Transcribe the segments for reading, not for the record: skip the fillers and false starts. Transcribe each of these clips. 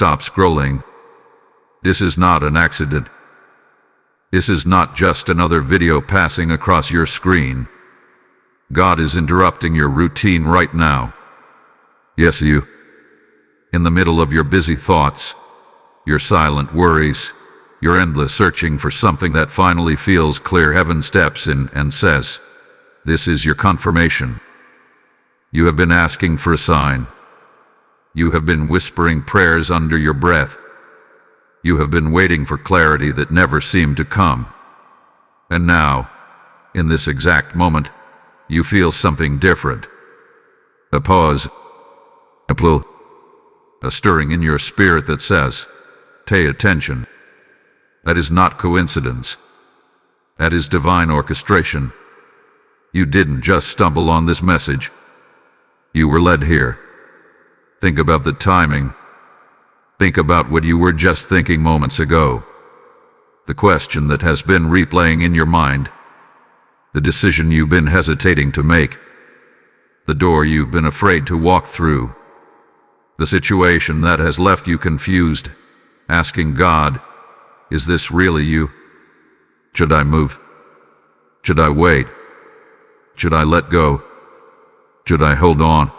stop scrolling. This is not an accident. This is not just another video passing across your screen. God is interrupting your routine right now. Yes, you. In the middle of your busy thoughts, your silent worries, your endless searching for something that finally feels clear, heaven steps in and says, "This is your confirmation." You have been asking for a sign. You have been whispering prayers under your breath. You have been waiting for clarity that never seemed to come. And now, in this exact moment, you feel something different. A pause, a pull, a stirring in your spirit that says, "Pay attention." That is not coincidence. That is divine orchestration. You didn't just stumble on this message. You were led here. Think about the timing. Think about what you were just thinking moments ago. The question that has been replaying in your mind. The decision you've been hesitating to make. The door you've been afraid to walk through. The situation that has left you confused, asking God, "Is this really you? Should I move? Should I wait? Should I let go? Should I hold on?"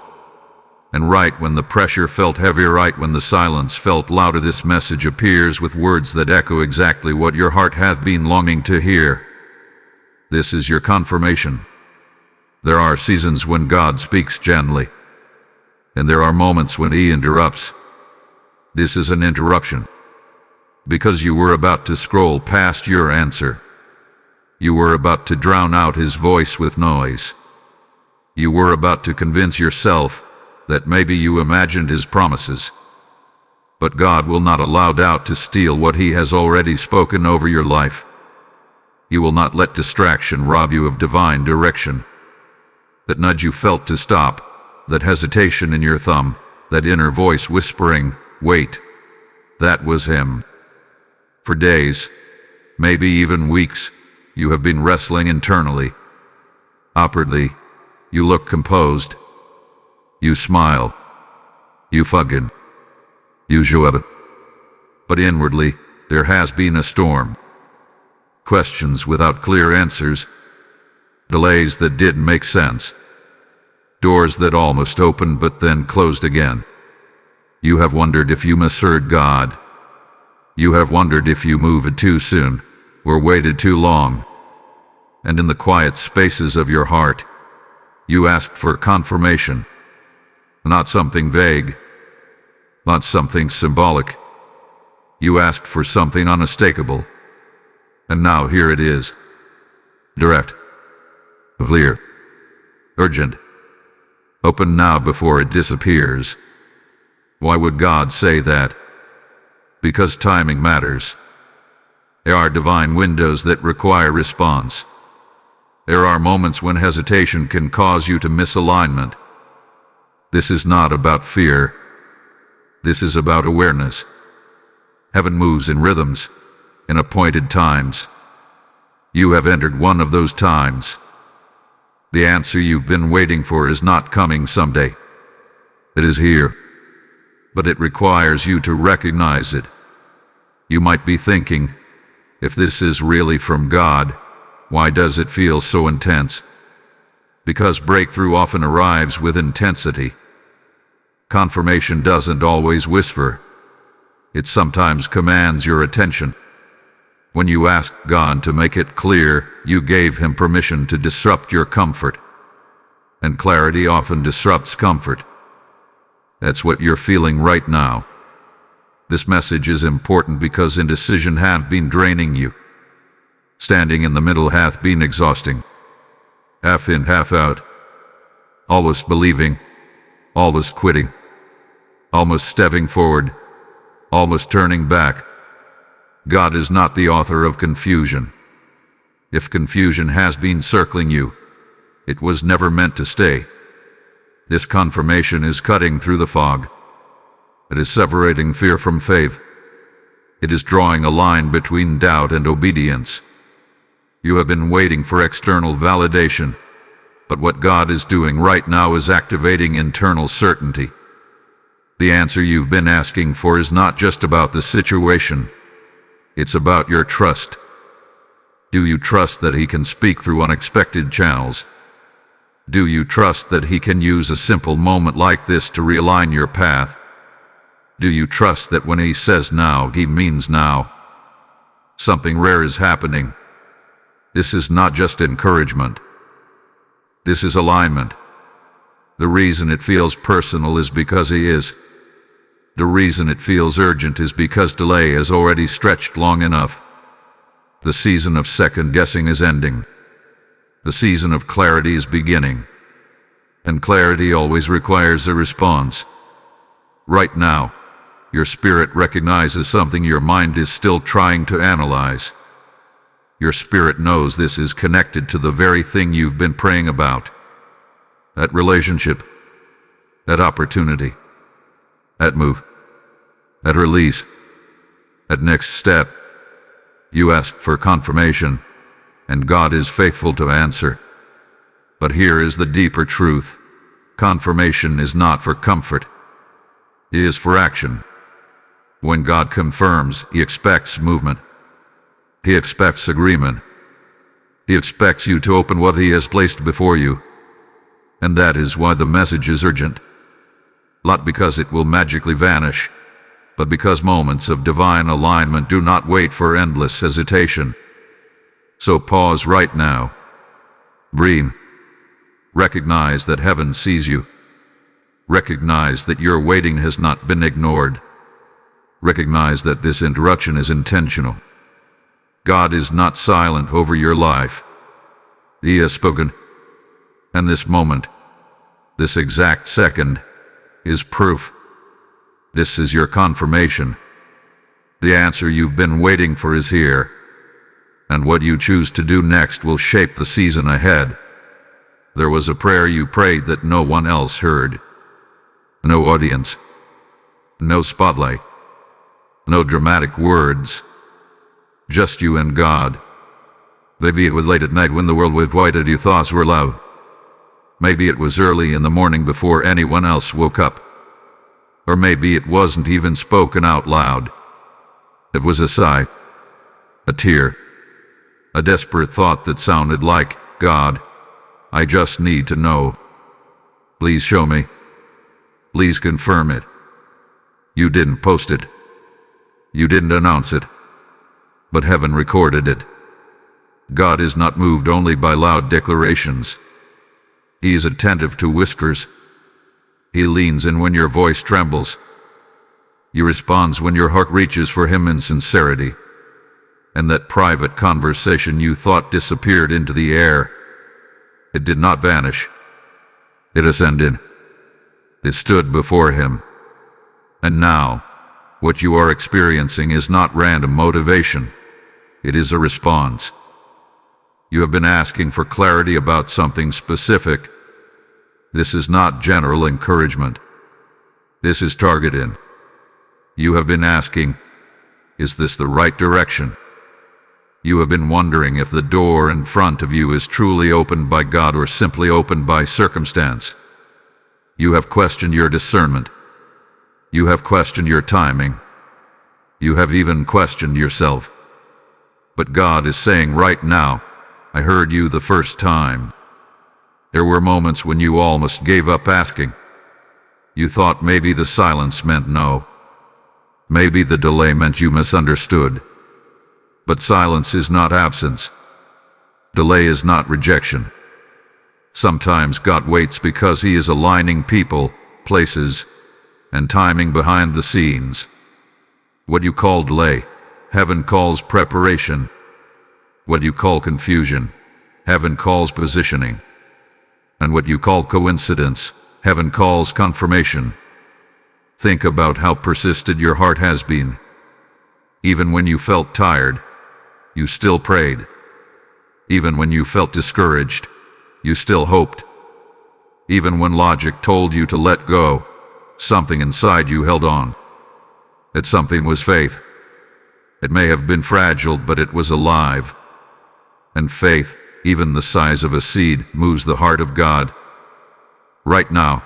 And right when the pressure felt heavier, right when the silence felt louder, this message appears with words that echo exactly what your heart hath been longing to hear. This is your confirmation. There are seasons when God speaks gently, and there are moments when He interrupts. This is an interruption, because you were about to scroll past your answer. You were about to drown out His voice with noise. You were about to convince yourself that maybe you imagined His promises. But God will not allow doubt to steal what He has already spoken over your life. He will not let distraction rob you of divine direction. That nudge you felt to stop, that hesitation in your thumb, that inner voice whispering, "Wait," that was Him. For days, maybe even weeks, you have been wrestling internally. Outwardly, you look composed. You smile. You fucking. You show up. But inwardly, there has been a storm. Questions without clear answers. Delays that didn't make sense. Doors that almost opened but then closed again. You have wondered if you misheard God. You have wondered if you moved too soon, or waited too long. And in the quiet spaces of your heart, you asked for confirmation. Not something vague, not something symbolic. You asked for something unmistakable. And now here it is. Direct, clear, urgent. Open now before it disappears. Why would God say that? Because timing matters. There are divine windows that require response. There are moments when hesitation can cause you to miss alignment. This is not about fear. This is about awareness. Heaven moves in rhythms, in appointed times. You have entered one of those times. The answer you've been waiting for is not coming someday. It is here. But it requires you to recognize it. You might be thinking, if this is really from God, why does it feel so intense? Because breakthrough often arrives with intensity. Confirmation doesn't always whisper. It sometimes commands your attention. When you ask God to make it clear, you gave Him permission to disrupt your comfort. And clarity often disrupts comfort. That's what you're feeling right now. This message is important because indecision hath been draining you. Standing in the middle hath been exhausting. Half in, half out. Always believing. Always quitting. Almost stepping forward. Almost turning back. God is not the author of confusion. If confusion has been circling you, it was never meant to stay. This confirmation is cutting through the fog. It is separating fear from faith. It is drawing a line between doubt and obedience. You have been waiting for external validation, but what God is doing right now is activating internal certainty. The answer you've been asking for is not just about the situation. It's about your trust. Do you trust that He can speak through unexpected channels? Do you trust that He can use a simple moment like this to realign your path? Do you trust that when He says now, He means now? Something rare is happening. This is not just encouragement. This is alignment. The reason it feels personal is because He is. The reason it feels urgent is because delay has already stretched long enough. The season of second guessing is ending. The season of clarity is beginning. And clarity always requires a response. Right now, your spirit recognizes something your mind is still trying to analyze. Your spirit knows this is connected to the very thing you've been praying about. That relationship, that opportunity, that move, that release, that next step. You ask for confirmation, and God is faithful to answer. But here is the deeper truth. Confirmation is not for comfort. It is for action. When God confirms, He expects movement. He expects agreement. He expects you to open what He has placed before you. And that is why the message is urgent. Not because it will magically vanish, but because moments of divine alignment do not wait for endless hesitation. So pause right now. Breathe. Recognize that heaven sees you. Recognize that your waiting has not been ignored. Recognize that this interruption is intentional. God is not silent over your life. He has spoken. And this moment, this exact second, is proof. This is your confirmation. The answer you've been waiting for is here. And what you choose to do next will shape the season ahead. There was a prayer you prayed that no one else heard. No audience. No spotlight. No dramatic words. Just you and God. Maybe it was late at night when the world was quiet and your thoughts were loud. Maybe it was early in the morning before anyone else woke up. Or maybe it wasn't even spoken out loud. It was a sigh, a tear, a desperate thought that sounded like, God, I just need to know. Please show me. Please confirm it. You didn't post it. You didn't announce it. But heaven recorded it. God is not moved only by loud declarations. He is attentive to whispers. He leans in when your voice trembles. He responds when your heart reaches for Him in sincerity. And that private conversation you thought disappeared into the air, it did not vanish. It ascended. It stood before Him. And now, what you are experiencing is not random motivation. It is a response. You have been asking for clarity about something specific. This is not general encouragement. This is targeted. You have been asking, is this the right direction? You have been wondering if the door in front of you is truly opened by God or simply opened by circumstance. You have questioned your discernment. You have questioned your timing. You have even questioned yourself. But God is saying right now, I heard you the first time. There were moments when you almost gave up asking. You thought maybe the silence meant no. Maybe the delay meant you misunderstood. But silence is not absence. Delay is not rejection. Sometimes God waits because He is aligning people, places, and timing behind the scenes. What you call delay, heaven calls preparation. What you call confusion, heaven calls positioning. And what you call coincidence, heaven calls confirmation. Think about how persistent your heart has been. Even when you felt tired, you still prayed. Even when you felt discouraged, you still hoped. Even when logic told you to let go, something inside you held on. That something was faith. It may have been fragile, but it was alive. And faith, even the size of a seed, moves the heart of God. Right now,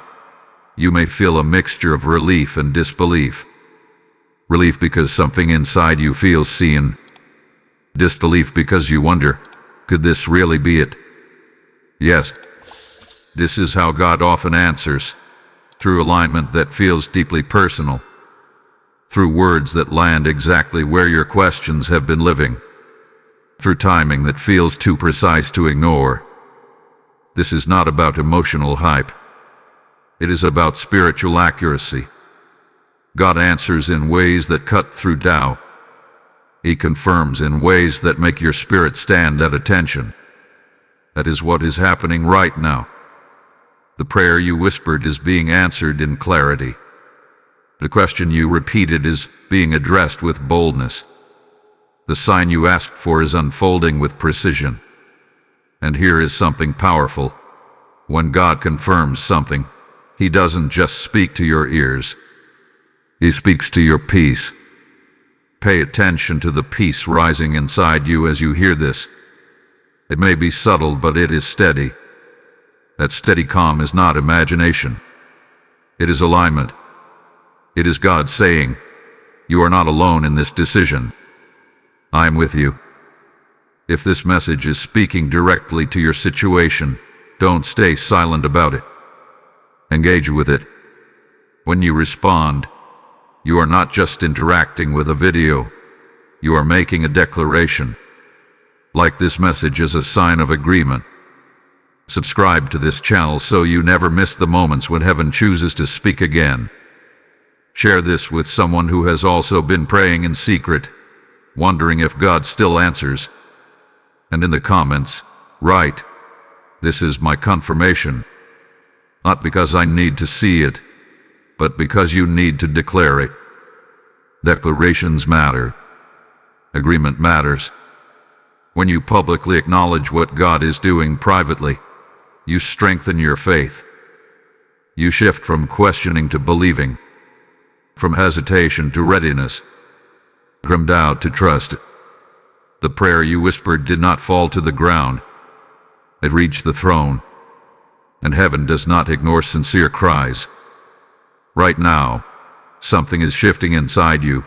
you may feel a mixture of relief and disbelief. Relief because something inside you feels seen. Disbelief because you wonder, could this really be it? Yes, this is how God often answers, through alignment that feels deeply personal, through words that land exactly where your questions have been living, through timing that feels too precise to ignore. This is not about emotional hype. It is about spiritual accuracy. God answers in ways that cut through doubt. He confirms in ways that make your spirit stand at attention. That is what is happening right now. The prayer you whispered is being answered in clarity. The question you repeated is being addressed with boldness. The sign you asked for is unfolding with precision. And here is something powerful. When God confirms something, He doesn't just speak to your ears. He speaks to your peace. Pay attention to the peace rising inside you as you hear this. It may be subtle, but it is steady. That steady calm is not imagination. It is alignment. It is God saying, you are not alone in this decision. I am with you. If this message is speaking directly to your situation, don't stay silent about it. Engage with it. When you respond, you are not just interacting with a video, you are making a declaration. Like this message is a sign of agreement. Subscribe to this channel so you never miss the moments when heaven chooses to speak again. Share this with someone who has also been praying in secret, wondering if God still answers. And in the comments, write, "This is my confirmation." Not because I need to see it, but because you need to declare it. Declarations matter. Agreement matters. When you publicly acknowledge what God is doing privately, you strengthen your faith. You shift from questioning to believing, from hesitation to readiness, from doubt to trust. The prayer you whispered did not fall to the ground. It reached the throne, and heaven does not ignore sincere cries. Right now, something is shifting inside you.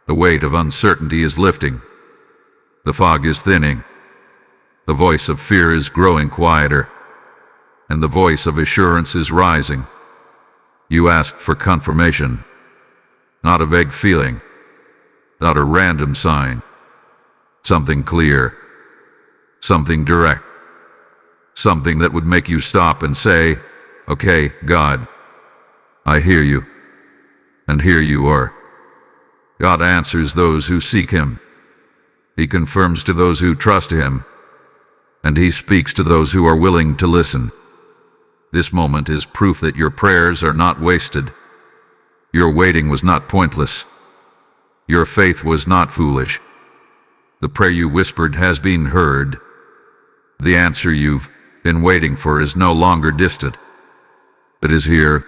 The weight of uncertainty is lifting. The fog is thinning. The voice of fear is growing quieter, and the voice of assurance is rising. You asked for confirmation, not a vague feeling, not a random sign. Something clear, something direct, something that would make you stop and say, "Okay, God, I hear you." And here you are. God answers those who seek Him. He confirms to those who trust Him, and He speaks to those who are willing to listen. This moment is proof that your prayers are not wasted. Your waiting was not pointless. Your faith was not foolish. The prayer you whispered has been heard. The answer you've been waiting for is no longer distant. It is here.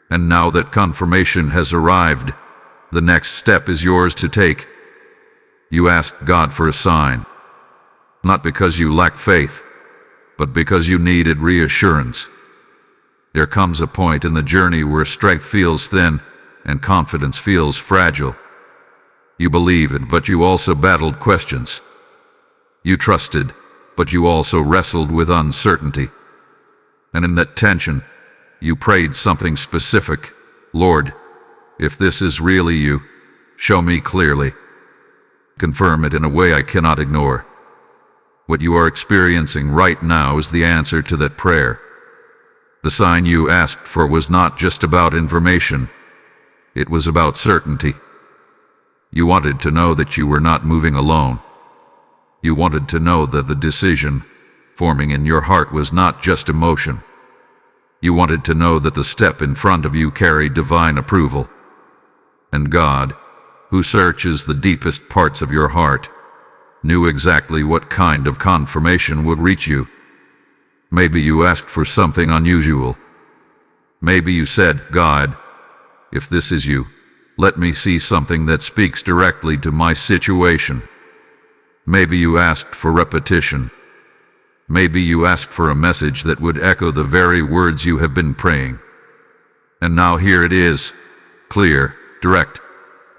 And now that confirmation has arrived, the next step is yours to take. You asked God for a sign, not because you lacked faith, but because you needed reassurance. There comes a point in the journey where strength feels thin and confidence feels fragile. You believed, but you also battled questions. You trusted, but you also wrestled with uncertainty. And in that tension, you prayed something specific. Lord, if this is really you, show me clearly. Confirm it in a way I cannot ignore. What you are experiencing right now is the answer to that prayer. The sign you asked for was not just about information. It was about certainty. You wanted to know that you were not moving alone. You wanted to know that the decision forming in your heart was not just emotion. You wanted to know that the step in front of you carried divine approval. And God, who searches the deepest parts of your heart, knew exactly what kind of confirmation would reach you. Maybe you asked for something unusual. Maybe you said, "God, if this is you, let me see something that speaks directly to my situation." Maybe you asked for repetition. Maybe you asked for a message that would echo the very words you have been praying. And now here it is, clear, direct,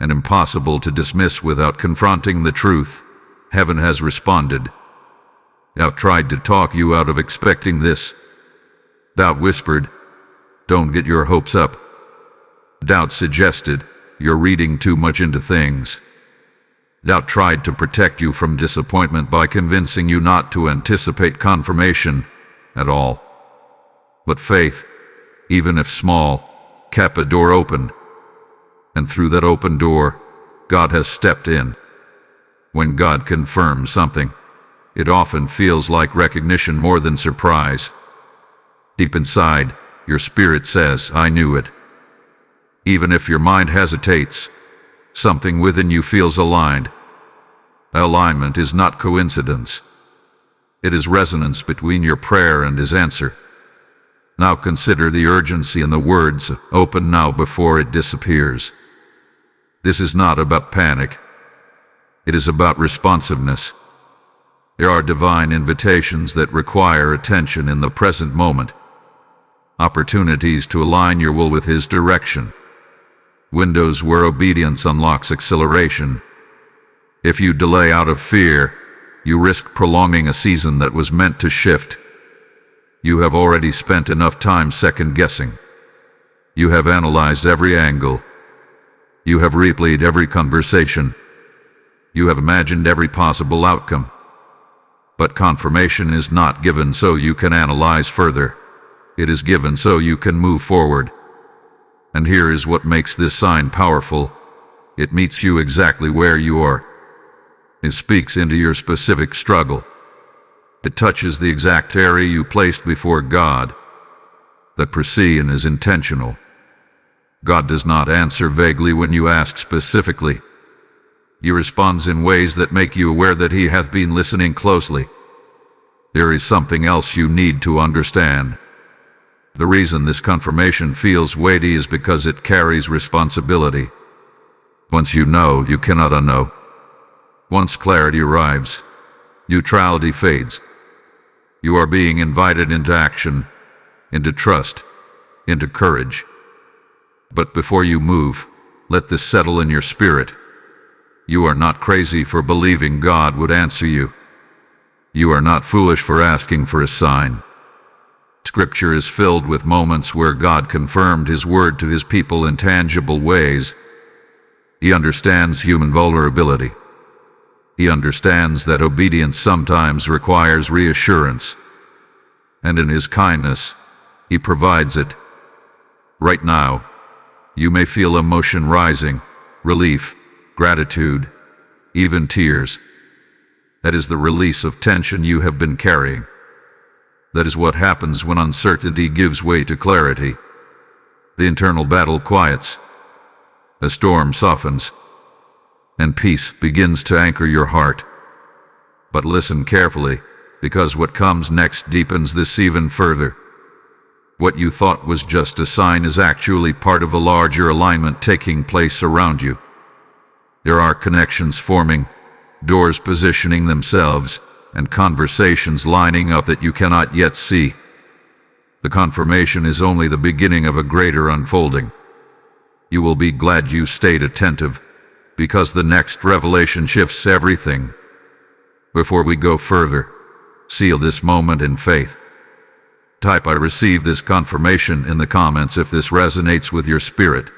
and impossible to dismiss without confronting the truth. Heaven has responded. Doubt tried to talk you out of expecting this. Doubt whispered, "Don't get your hopes up." Doubt suggested, "You're reading too much into things." Doubt tried to protect you from disappointment by convincing you not to anticipate confirmation at all. But faith, even if small, kept a door open. And through that open door, God has stepped in. When God confirms something, it often feels like recognition more than surprise. Deep inside, your spirit says, "I knew it." Even if your mind hesitates, something within you feels aligned. Alignment is not coincidence. It is resonance between your prayer and His answer. Now consider the urgency in the words, "Open now before it disappears." This is not about panic. It is about responsiveness. There are divine invitations that require attention in the present moment. Opportunities to align your will with His direction. Windows where obedience unlocks acceleration. If you delay out of fear, you risk prolonging a season that was meant to shift. You have already spent enough time second-guessing. You have analyzed every angle. You have replayed every conversation. You have imagined every possible outcome. But confirmation is not given so you can analyze further. It is given so you can move forward. And here is what makes this sign powerful. It meets you exactly where you are. It speaks into your specific struggle. It touches the exact area you placed before God. That precision is intentional. God does not answer vaguely when you ask specifically. He responds in ways that make you aware that He hath been listening closely. There is something else you need to understand. The reason this confirmation feels weighty is because it carries responsibility. Once you know, you cannot unknow. Once clarity arrives, neutrality fades. You are being invited into action, into trust, into courage. But before you move, let this settle in your spirit. You are not crazy for believing God would answer you. You are not foolish for asking for a sign. Scripture is filled with moments where God confirmed His word to His people in tangible ways. He understands human vulnerability. He understands that obedience sometimes requires reassurance. And in His kindness, He provides it. Right now, you may feel emotion rising, relief, gratitude, even tears. That is the release of tension you have been carrying. That is what happens when uncertainty gives way to clarity. The internal battle quiets. A storm softens. And peace begins to anchor your heart. But listen carefully, because what comes next deepens this even further. What you thought was just a sign is actually part of a larger alignment taking place around you. There are connections forming, doors positioning themselves, and conversations lining up that you cannot yet see. The confirmation is only the beginning of a greater unfolding. You will be glad you stayed attentive, because the next revelation shifts everything. Before we go further, seal this moment in faith. Type "I receive this confirmation" in the comments if this resonates with your spirit.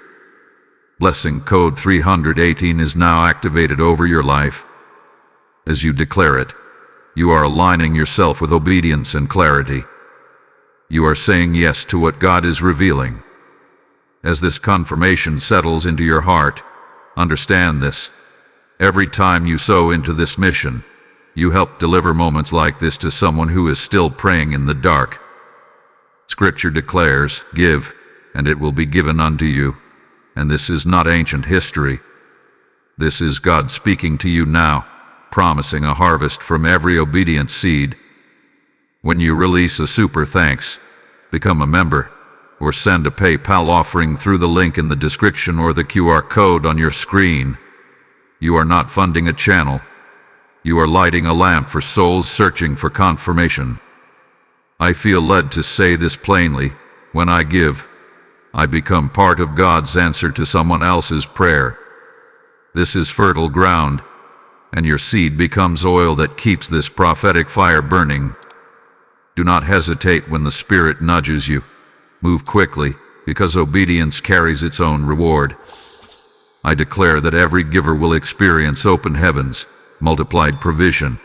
Blessing code 318 is now activated over your life. As you declare it, you are aligning yourself with obedience and clarity. You are saying yes to what God is revealing. As this confirmation settles into your heart, understand this. Every time you sow into this mission, you help deliver moments like this to someone who is still praying in the dark. Scripture declares, "Give, and it will be given unto you." And this is not ancient history. This is God speaking to you now, promising a harvest from every obedient seed. When you release a super thanks, become a member, or send a PayPal offering through the link in the description or the QR code on your screen, you are not funding a channel. You are lighting a lamp for souls searching for confirmation. I feel led to say this plainly: when I give, I become part of God's answer to someone else's prayer. This is fertile ground, and your seed becomes oil that keeps this prophetic fire burning. Do not hesitate when the Spirit nudges you. Move quickly, because obedience carries its own reward. I declare that every giver will experience open heavens, multiplied provision,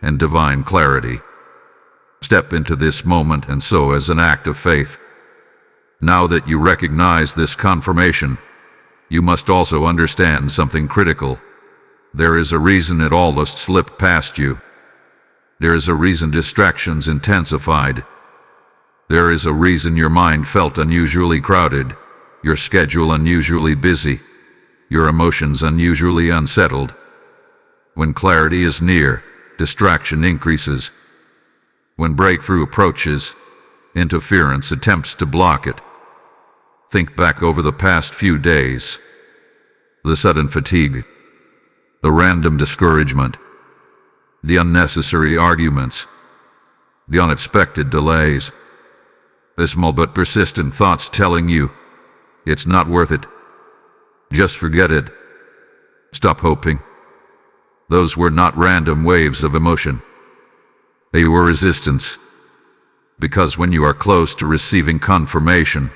and divine clarity. Step into this moment and sow as an act of faith. Now that you recognize this confirmation, you must also understand something critical. There is a reason it almost slipped past you. There is a reason distractions intensified. There is a reason your mind felt unusually crowded, your schedule unusually busy, your emotions unusually unsettled. When clarity is near, distraction increases. When breakthrough approaches, interference attempts to block it. Think back over the past few days. The sudden fatigue, the random discouragement, the unnecessary arguments, the unexpected delays. The small but persistent thoughts telling you, it's not worth it. Just forget it. Stop hoping. Those were not random waves of emotion. They were resistance. Because when you are close to receiving confirmation,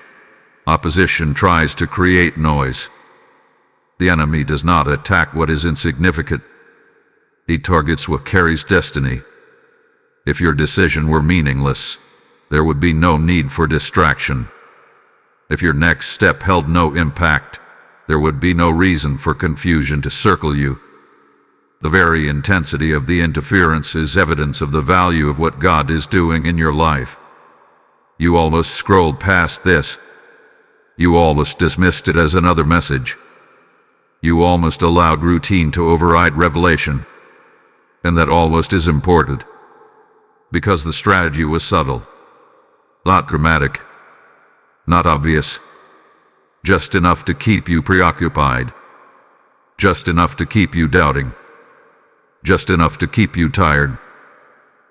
opposition tries to create noise. The enemy does not attack what is insignificant. He targets what carries destiny. If your decision were meaningless, there would be no need for distraction. If your next step held no impact, there would be no reason for confusion to circle you. The very intensity of the interference is evidence of the value of what God is doing in your life. You almost scrolled past this. You almost dismissed it as another message. You almost allowed routine to override revelation. And that almost is important. Because the strategy was subtle. Not dramatic. Not obvious. Just enough to keep you preoccupied. Just enough to keep you doubting. Just enough to keep you tired.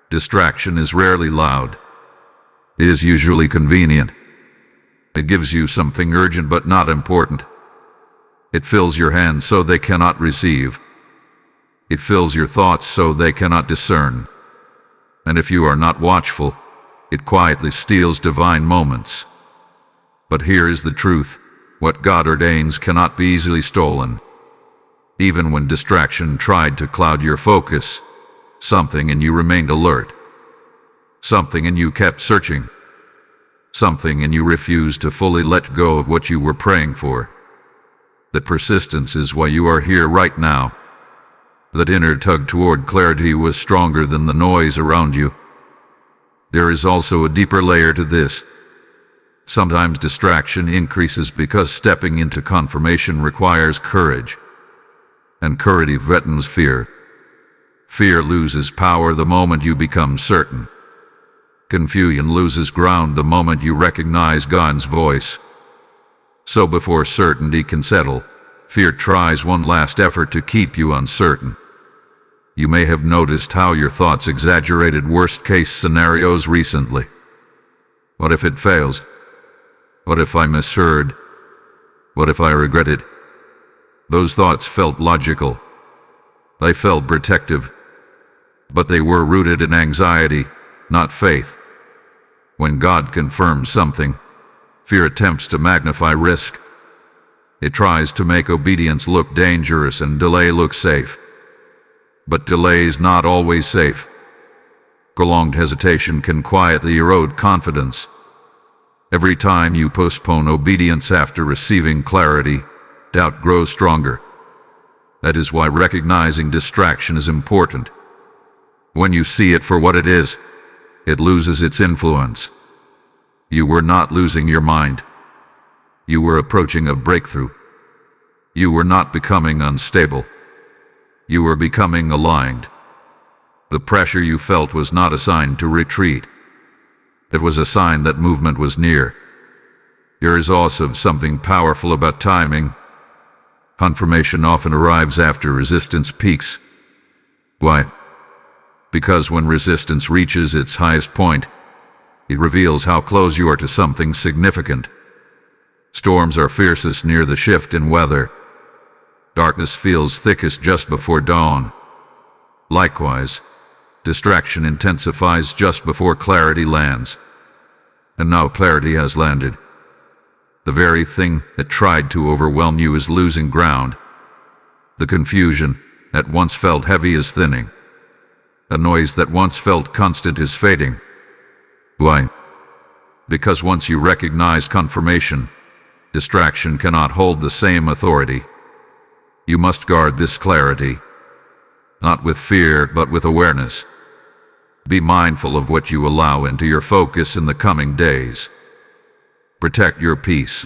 Distraction is rarely loud. It is usually convenient. It gives you something urgent but not important. It fills your hands so they cannot receive. It fills your thoughts so they cannot discern. And if you are not watchful, it quietly steals divine moments. But here is the truth: what God ordains cannot be easily stolen. Even when distraction tried to cloud your focus, something in you remained alert. Something in you kept searching. Something in you refused to fully let go of what you were praying for. That persistence is why you are here right now. That inner tug toward clarity was stronger than the noise around you. There is also a deeper layer to this. Sometimes distraction increases because stepping into confirmation requires courage. And courage threatens fear. Fear loses power the moment you become certain. Confusion loses ground the moment you recognize God's voice. So before certainty can settle, fear tries one last effort to keep you uncertain. You may have noticed how your thoughts exaggerated worst-case scenarios recently. What if it fails? What if I misheard? What if I regret it? Those thoughts felt logical. They felt protective. But they were rooted in anxiety, not faith. When God confirms something, fear attempts to magnify risk. It tries to make obedience look dangerous and delay look safe. But delay is not always safe. Prolonged hesitation can quietly erode confidence. Every time you postpone obedience after receiving clarity, doubt grows stronger. That is why recognizing distraction is important. When you see it for what it is, it loses its influence. You were not losing your mind. You were approaching a breakthrough. You were not becoming unstable. You were becoming aligned. The pressure you felt was not a sign to retreat. It was a sign that movement was near. There is also something powerful about timing. Confirmation often arrives after resistance peaks. Why? Because when resistance reaches its highest point, it reveals how close you are to something significant. Storms are fiercest near the shift in weather. Darkness feels thickest just before dawn. Likewise, distraction intensifies just before clarity lands. And now clarity has landed. The very thing that tried to overwhelm you is losing ground. The confusion that once felt heavy is thinning. A noise that once felt constant is fading. Why? Because once you recognize confirmation, distraction cannot hold the same authority. You must guard this clarity, not with fear, but with awareness. Be mindful of what you allow into your focus in the coming days. Protect your peace.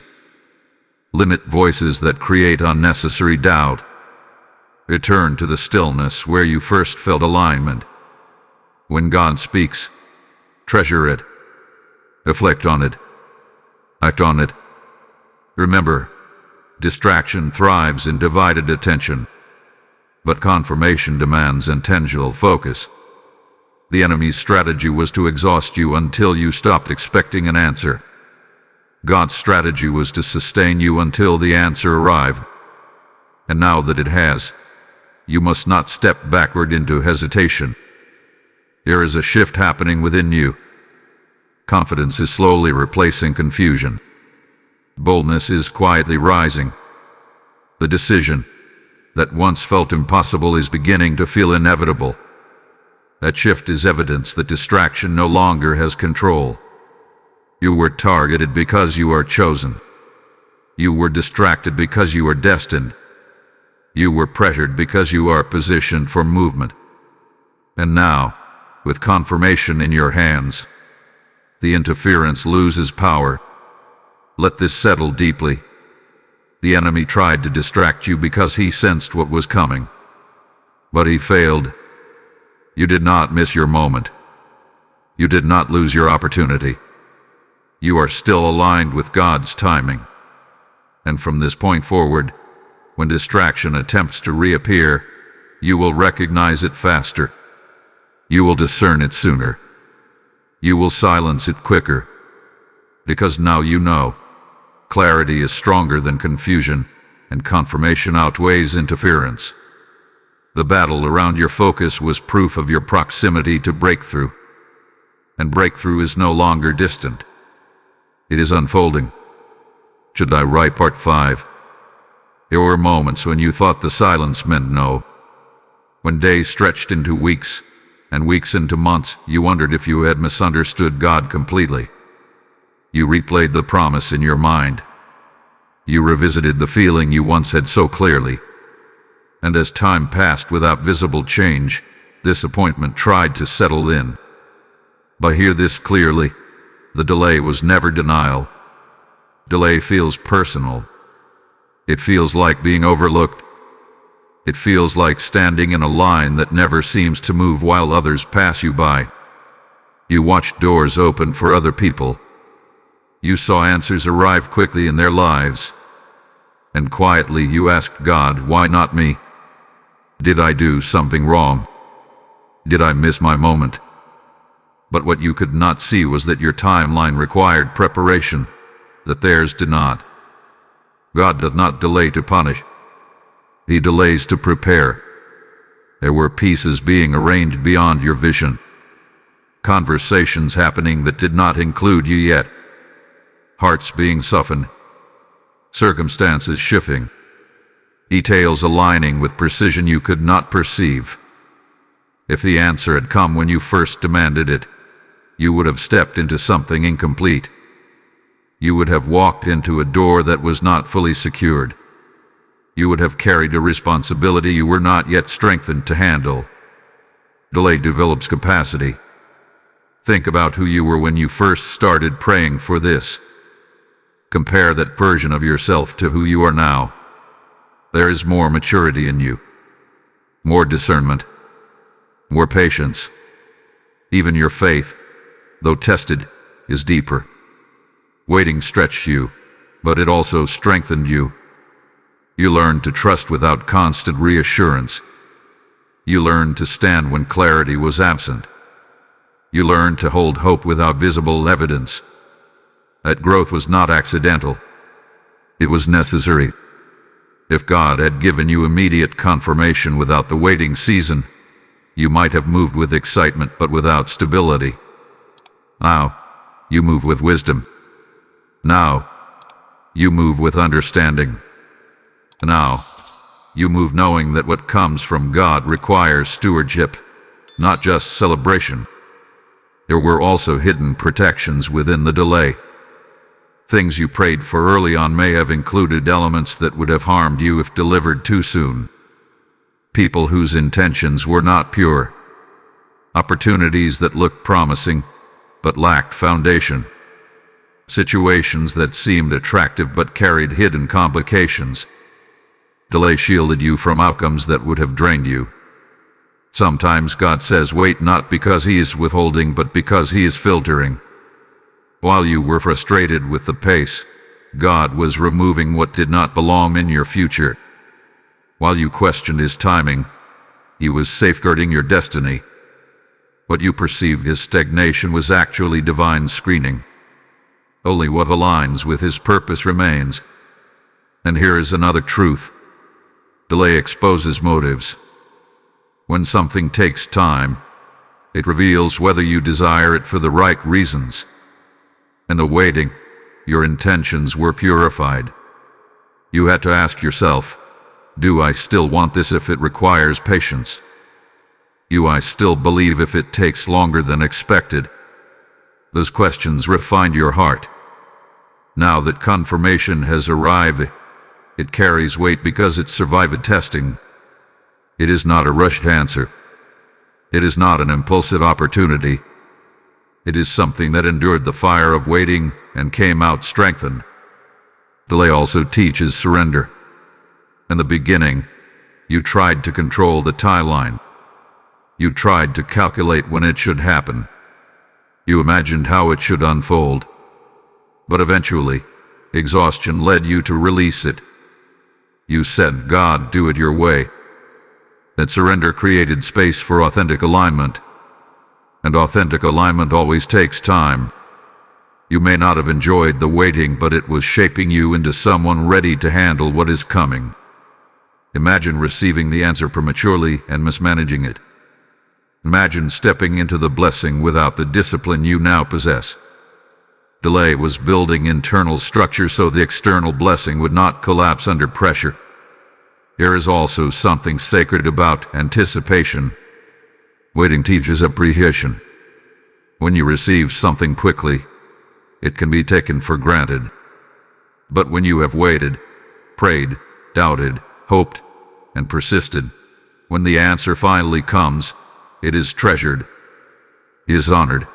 Limit voices that create unnecessary doubt. Return to the stillness where you first felt alignment. When God speaks, treasure it. Reflect on it. Act on it. Remember, distraction thrives in divided attention, but confirmation demands intentional focus. The enemy's strategy was to exhaust you until you stopped expecting an answer. God's strategy was to sustain you until the answer arrived. And now that it has, you must not step backward into hesitation. There is a shift happening within you. Confidence is slowly replacing confusion. Boldness is quietly rising. The decision that once felt impossible is beginning to feel inevitable. That shift is evidence that distraction no longer has control. You were targeted because you are chosen. You were distracted because you are destined. You were pressured because you are positioned for movement. And now, with confirmation in your hands, the interference loses power. Let this settle deeply. The enemy tried to distract you because he sensed what was coming. But he failed. You did not miss your moment. You did not lose your opportunity. You are still aligned with God's timing. And from this point forward, when distraction attempts to reappear, you will recognize it faster. You will discern it sooner. You will silence it quicker. Because now you know, clarity is stronger than confusion, and confirmation outweighs interference. The battle around your focus was proof of your proximity to breakthrough. And breakthrough is no longer distant. It is unfolding. Should I write part 5? There were moments when you thought the silence meant no. When days stretched into weeks, and weeks into months, you wondered if you had misunderstood God completely. You replayed the promise in your mind. You revisited the feeling you once had so clearly. And as time passed without visible change, disappointment tried to settle in. But hear this clearly, the delay was never denial. Delay feels personal. It feels like being overlooked. It feels like standing in a line that never seems to move while others pass you by. You watched doors open for other people. You saw answers arrive quickly in their lives. And quietly you asked God, why not me? Did I do something wrong? Did I miss my moment? But what you could not see was that your timeline required preparation, that theirs did not. God doth not delay to punish. He delays to prepare. There were pieces being arranged beyond your vision. Conversations happening that did not include you yet. Hearts being softened. Circumstances shifting. Details aligning with precision you could not perceive. If the answer had come when you first demanded it, you would have stepped into something incomplete. You would have walked into a door that was not fully secured. You would have carried a responsibility you were not yet strengthened to handle. Delay develops capacity. Think about who you were when you first started praying for this. Compare that version of yourself to who you are now. There is more maturity in you, more discernment, more patience. Even your faith, though tested, is deeper. Waiting stretched you, but it also strengthened you. You learned to trust without constant reassurance. You learned to stand when clarity was absent. You learned to hold hope without visible evidence. That growth was not accidental. It was necessary. If God had given you immediate confirmation without the waiting season, you might have moved with excitement but without stability. Now, you move with wisdom. Now, you move with understanding. Now, you move knowing that what comes from God requires stewardship, not just celebration. There were also hidden protections within the delay. Things you prayed for early on may have included elements that would have harmed you if delivered too soon. People whose intentions were not pure. Opportunities that looked promising, but lacked foundation. Situations that seemed attractive but carried hidden complications. Delay shielded you from outcomes that would have drained you. Sometimes God says wait not because He is withholding but because He is filtering. While you were frustrated with the pace, God was removing what did not belong in your future. While you questioned His timing, He was safeguarding your destiny. What you perceived as stagnation was actually divine screening. Only what aligns with His purpose remains. And here is another truth. Delay exposes motives. When something takes time, it reveals whether you desire it for the right reasons. In the waiting, your intentions were purified. You had to ask yourself, do I still want this if it requires patience? Do I still believe if it takes longer than expected? Those questions refined your heart. Now that confirmation has arrived, it carries weight because it survived testing. It is not a rushed answer. It is not an impulsive opportunity. It is something that endured the fire of waiting and came out strengthened. Delay also teaches surrender. In the beginning, you tried to control the timeline. You tried to calculate when it should happen. You imagined how it should unfold. But eventually, exhaustion led you to release it. You said, God, do it your way. That surrender created space for authentic alignment. And authentic alignment always takes time. You may not have enjoyed the waiting, but it was shaping you into someone ready to handle what is coming. Imagine receiving the answer prematurely and mismanaging it. Imagine stepping into the blessing without the discipline you now possess. Delay was building internal structure so the external blessing would not collapse under pressure. There is also something sacred about anticipation. Waiting teaches appreciation. When you receive something quickly, it can be taken for granted. But when you have waited, prayed, doubted, hoped, and persisted, when the answer finally comes, it is treasured, it is honored,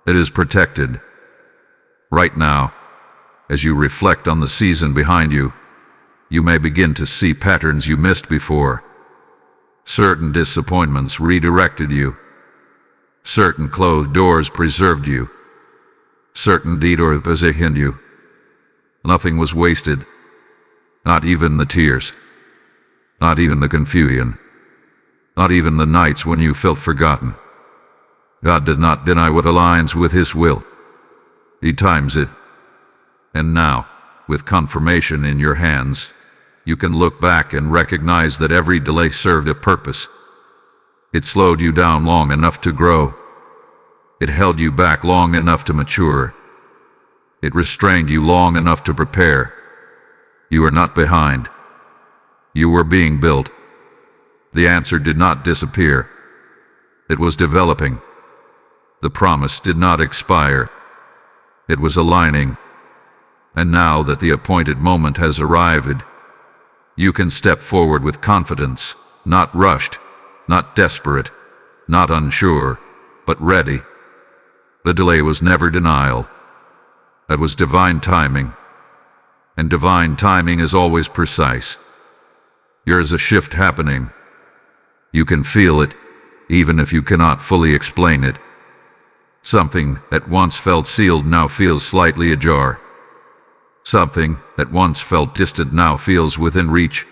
it is protected. Right now, as you reflect on the season behind you, you may begin to see patterns you missed before. Certain disappointments redirected you. Certain closed doors preserved you. Certain detours positioned you. Nothing was wasted. Not even the tears. Not even the confusion. Not even the nights when you felt forgotten. God does not deny what aligns with His will. He times it. And now, with confirmation in your hands, you can look back and recognize that every delay served a purpose. It slowed you down long enough to grow. It held you back long enough to mature. It restrained you long enough to prepare. You are not behind. You were being built. The answer did not disappear. It was developing. The promise did not expire. It was aligning. And now that the appointed moment has arrived, you can step forward with confidence, not rushed, not desperate, not unsure, but ready. The delay was never denial. That was divine timing. And divine timing is always precise. There is a shift happening. You can feel it, even if you cannot fully explain it. Something that once felt sealed now feels slightly ajar. Something that once felt distant now feels within reach.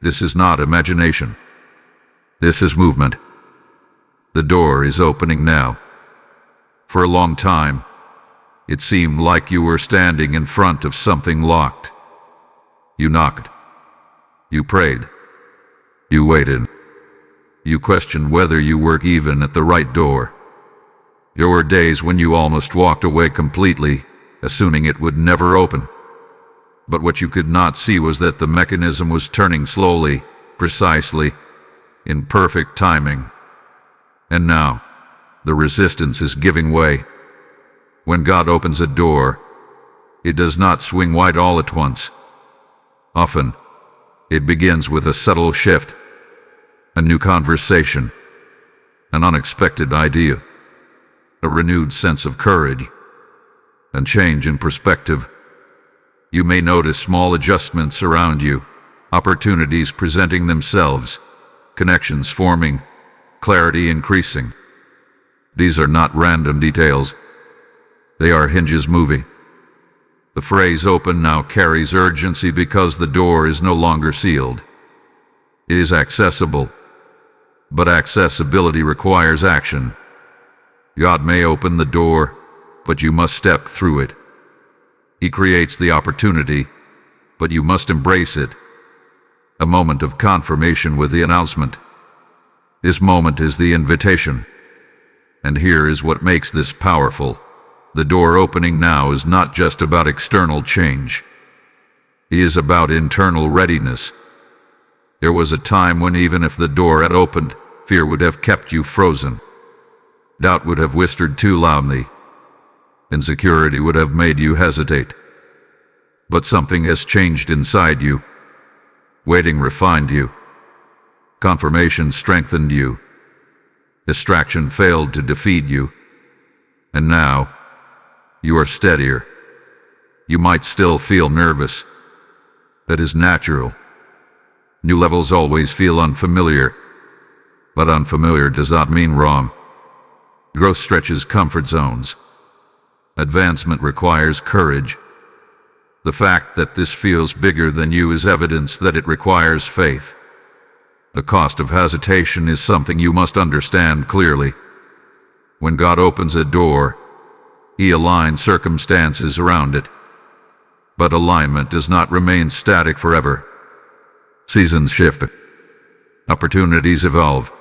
This is not imagination. This is movement. The door is opening now. For a long time, It seemed like you were standing in front of something locked. You knocked. You prayed. You waited. You questioned whether you were even at the right door. There were days when you almost walked away completely, assuming it would never open. But what you could not see was that the mechanism was turning slowly, precisely, in perfect timing. And now, the resistance is giving way. When God opens a door, it does not swing wide all at once. Often, it begins with a subtle shift, a new conversation, an unexpected idea, a renewed sense of courage, and change in perspective. You may notice small adjustments around you, opportunities presenting themselves, connections forming, clarity increasing. These are not random details. They are hinges moving. The phrase "open now" carries urgency because the door is no longer sealed. It is accessible, but accessibility requires action. God may open the door, but you must step through it. He creates the opportunity, but you must embrace it. A moment of confirmation with the announcement. This moment is the invitation. And here is what makes this powerful. The door opening now is not just about external change. It is about internal readiness. There was a time when even if the door had opened, fear would have kept you frozen. Doubt would have whispered too loudly. Insecurity would have made you hesitate. But something has changed inside you. Waiting refined you. Confirmation strengthened you. Distraction failed to defeat you. And now, you are steadier. You might still feel nervous. That is natural. New levels always feel unfamiliar. But unfamiliar does not mean wrong. Growth stretches comfort zones. Advancement requires courage. The fact that this feels bigger than you is evidence that it requires faith. The cost of hesitation is something you must understand clearly. When God opens a door, He aligns circumstances around it. But alignment does not remain static forever. Seasons shift. Opportunities evolve.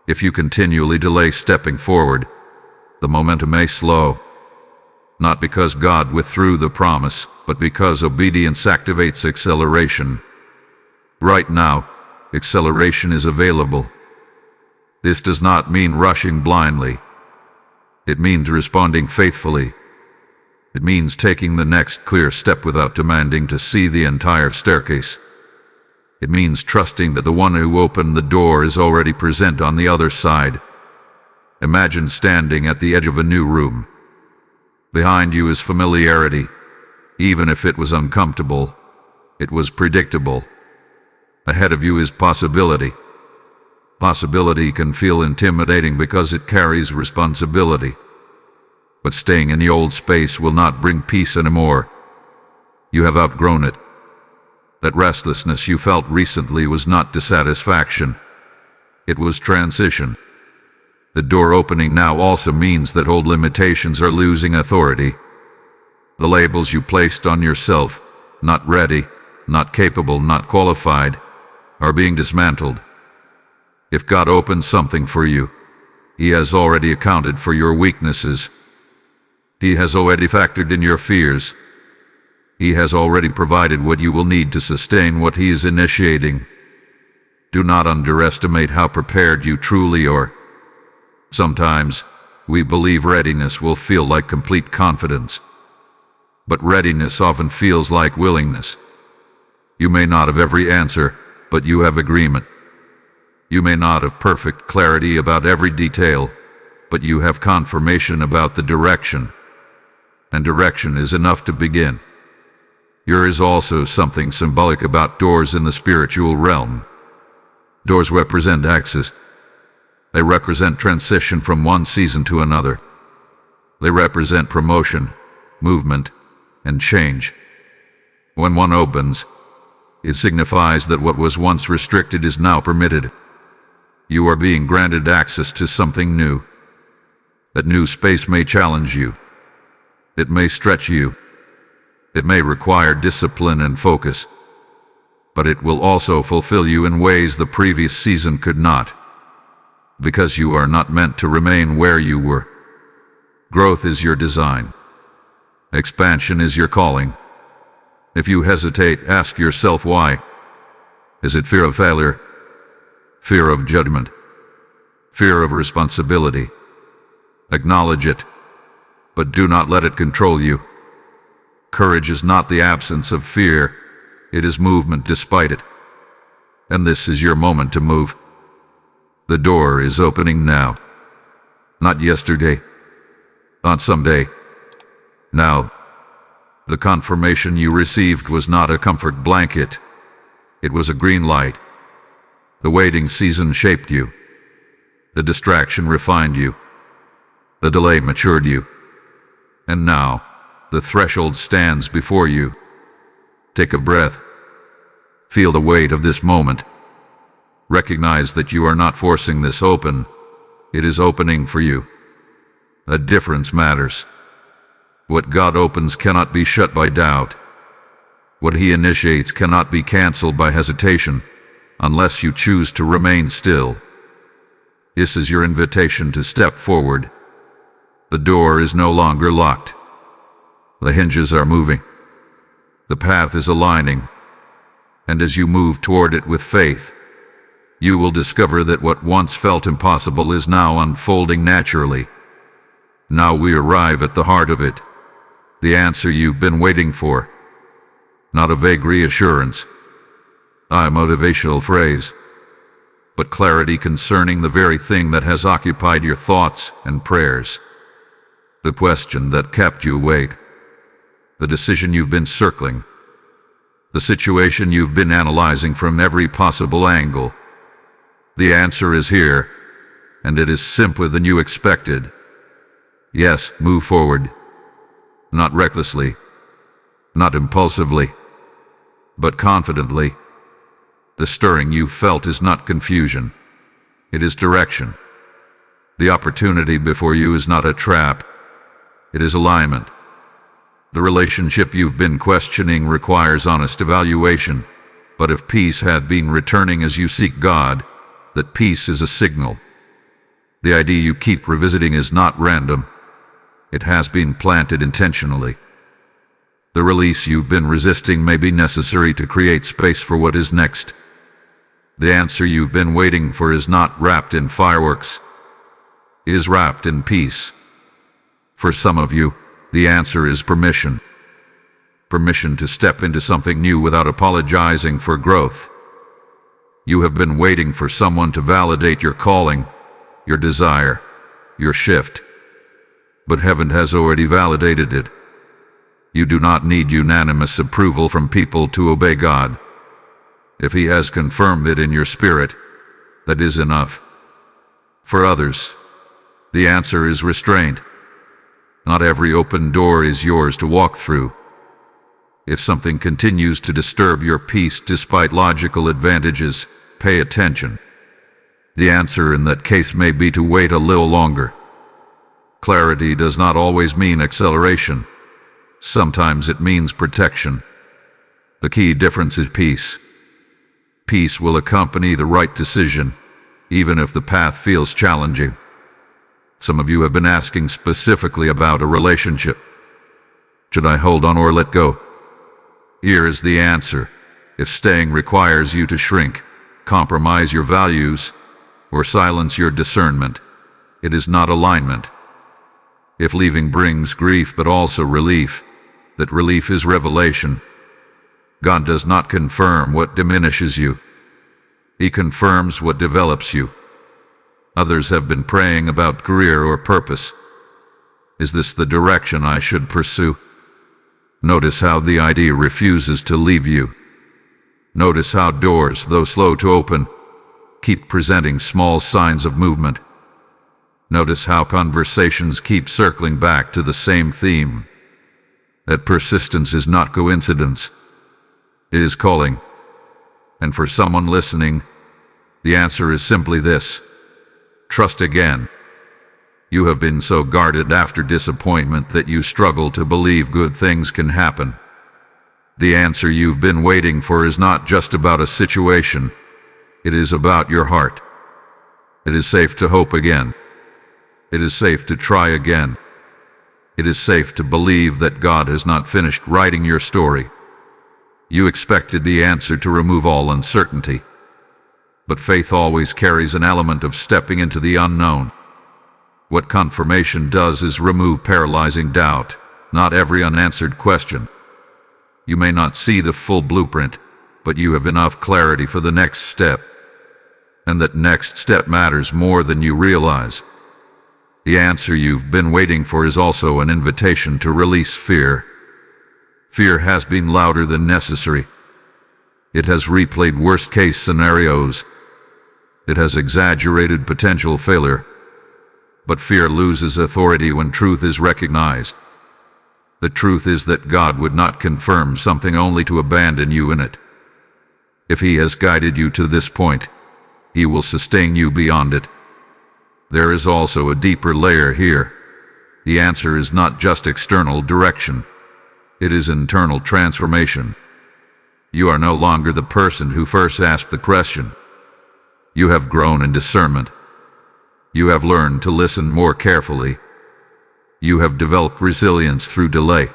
If you continually delay stepping forward, the momentum may slow. Not because God withdrew the promise, but because obedience activates acceleration. Right now, acceleration is available. This does not mean rushing blindly. It means responding faithfully. It means taking the next clear step without demanding to see the entire staircase. It means trusting that the one who opened the door is already present on the other side. Imagine standing at the edge of a new room. Behind you is familiarity. Even if it was uncomfortable, it was predictable. Ahead of you is possibility. Possibility can feel intimidating because it carries responsibility. But staying in the old space will not bring peace anymore. You have outgrown it. That restlessness you felt recently was not dissatisfaction. It was transition. The door opening now also means that old limitations are losing authority. The labels you placed on yourself, not ready, not capable, not qualified, are being dismantled. If God opens something for you, He has already accounted for your weaknesses. He has already factored in your fears. He has already provided what you will need to sustain what He is initiating. Do not underestimate how prepared you truly are. Sometimes, we believe readiness will feel like complete confidence. But readiness often feels like willingness. You may not have every answer, but you have agreement. You may not have perfect clarity about every detail, but you have confirmation about the direction. And direction is enough to begin. There is also something symbolic about doors in the spiritual realm. Doors represent access. They represent transition from one season to another. They represent promotion, movement, and change. When one opens, it signifies that what was once restricted is now permitted. You are being granted access to something new. That new space may challenge you. It may stretch you. It may require discipline and focus. But it will also fulfill you in ways the previous season could not. Because you are not meant to remain where you were. Growth is your design. Expansion is your calling. If you hesitate, ask yourself why. Is it fear of failure? Fear of judgment? Fear of responsibility? Acknowledge it, but do not let it control you. Courage is not the absence of fear, it is movement despite it. And this is your moment to move. The door is opening now. Not yesterday. Not someday. Now. The confirmation you received was not a comfort blanket. It was a green light. The waiting season shaped you. The distraction refined you. The delay matured you. And now, the threshold stands before you. Take a breath. Feel the weight of this moment. Recognize that you are not forcing this open. It is opening for you. A difference matters. What God opens cannot be shut by doubt. What He initiates cannot be canceled by hesitation, unless you choose to remain still. This is your invitation to step forward. The door is no longer locked. The hinges are moving. The path is aligning. And as you move toward it with faith, you will discover that what once felt impossible is now unfolding naturally. Now we arrive at the heart of it. The answer you've been waiting for. Not a vague reassurance, a motivational phrase, but clarity concerning the very thing that has occupied your thoughts and prayers. The question that kept you awake. The decision you've been circling. The situation you've been analyzing from every possible angle. The answer is here, and it is simpler than you expected. Yes, move forward. Not recklessly, not impulsively, but confidently. The stirring you felt is not confusion. It is direction. The opportunity before you is not a trap. It is alignment. The relationship you've been questioning requires honest evaluation, but if peace hath been returning as you seek God, that peace is a signal. The idea you keep revisiting is not random. It has been planted intentionally. The release you've been resisting may be necessary to create space for what is next. The answer you've been waiting for is not wrapped in fireworks. It is wrapped in peace. For some of you, the answer is permission. Permission to step into something new without apologizing for growth. You have been waiting for someone to validate your calling, your desire, your shift. But heaven has already validated it. You do not need unanimous approval from people to obey God. If He has confirmed it in your spirit, that is enough. For others, the answer is restraint. Not every open door is yours to walk through. If something continues to disturb your peace despite logical advantages, pay attention. The answer in that case may be to wait a little longer. Clarity does not always mean acceleration. Sometimes it means protection. The key difference is peace. Peace will accompany the right decision, even if the path feels challenging. Some of you have been asking specifically about a relationship. Should I hold on or let go? Here is the answer. If staying requires you to shrink, compromise your values, or silence your discernment, it is not alignment. If leaving brings grief but also relief, that relief is revelation. God does not confirm what diminishes you. He confirms what develops you. Others have been praying about career or purpose. Is this the direction I should pursue? Notice how the idea refuses to leave you. Notice how doors, though slow to open, keep presenting small signs of movement. Notice how conversations keep circling back to the same theme. That persistence is not coincidence. It is calling. And for someone listening, the answer is simply this: trust again. You have been so guarded after disappointment that you struggle to believe good things can happen. The answer you've been waiting for is not just about a situation. It is about your heart. It is safe to hope again. It is safe to try again. It is safe to believe that God has not finished writing your story. You expected the answer to remove all uncertainty. But faith always carries an element of stepping into the unknown. What confirmation does is remove paralyzing doubt, not every unanswered question. You may not see the full blueprint, but you have enough clarity for the next step. And that next step matters more than you realize. The answer you've been waiting for is also an invitation to release fear. Fear has been louder than necessary. It has replayed worst-case scenarios. It has exaggerated potential failure. But fear loses authority when truth is recognized. The truth is that God would not confirm something only to abandon you in it. If He has guided you to this point, He will sustain you beyond it. There is also a deeper layer here. The answer is not just external direction. It is internal transformation. You are no longer the person who first asked the question. You have grown in discernment. You have learned to listen more carefully. You have developed resilience through delay.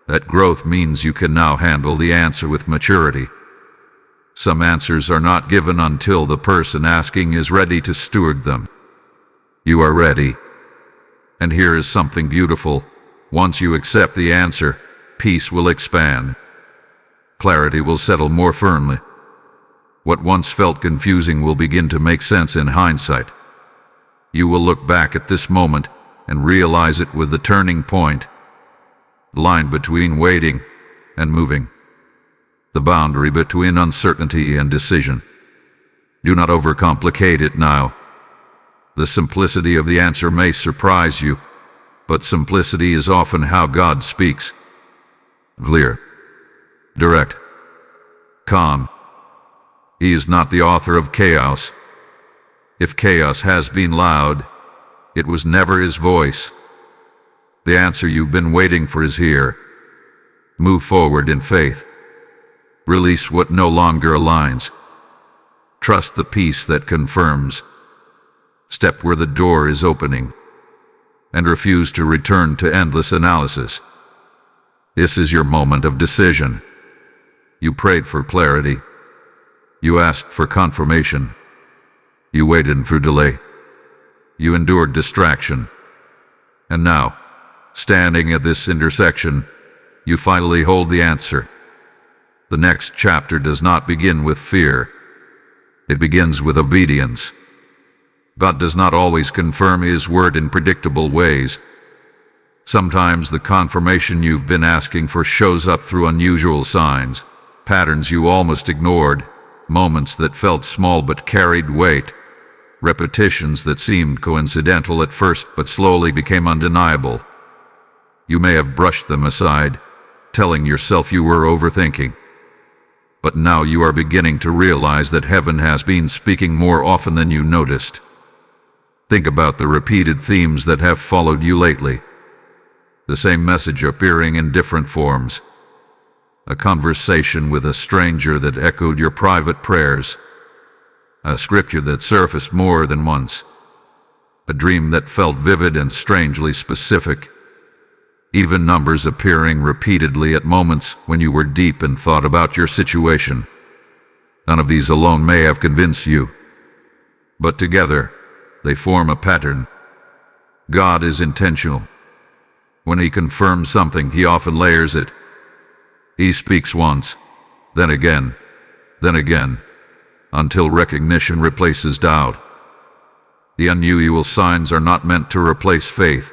That growth means you can now handle the answer with maturity. Some answers are not given until the person asking is ready to steward them. You are ready. And here is something beautiful. Once you accept the answer, peace will expand. Clarity will settle more firmly. What once felt confusing will begin to make sense in hindsight. You will look back at this moment and realize it was the turning point. The line between waiting and moving. The boundary between uncertainty and decision. Do not overcomplicate it now. The simplicity of the answer may surprise you, but simplicity is often how God speaks. Clear. Direct. Calm. He is not the author of chaos. If chaos has been loud, it was never His voice. The answer you've been waiting for is here. Move forward in faith. Release what no longer aligns. Trust the peace that confirms. Step where the door is opening. And refuse to return to endless analysis. This is your moment of decision. You prayed for clarity. You asked for confirmation. You waited through delay. You endured distraction. And now, standing at this intersection, you finally hold the answer. The next chapter does not begin with fear. It begins with obedience. God does not always confirm His word in predictable ways. Sometimes the confirmation you've been asking for shows up through unusual signs, patterns you almost ignored, moments that felt small but carried weight, repetitions that seemed coincidental at first but slowly became undeniable. You may have brushed them aside, telling yourself you were overthinking. But now you are beginning to realize that heaven has been speaking more often than you noticed. Think about the repeated themes that have followed you lately. The same message appearing in different forms. A conversation with a stranger that echoed your private prayers. A scripture that surfaced more than once. A dream that felt vivid and strangely specific. Even numbers appearing repeatedly at moments when you were deep in thought about your situation. None of these alone may have convinced you. But together, they form a pattern. God is intentional. When He confirms something, He often layers it. He speaks once, then again, until recognition replaces doubt. The unusual signs are not meant to replace faith.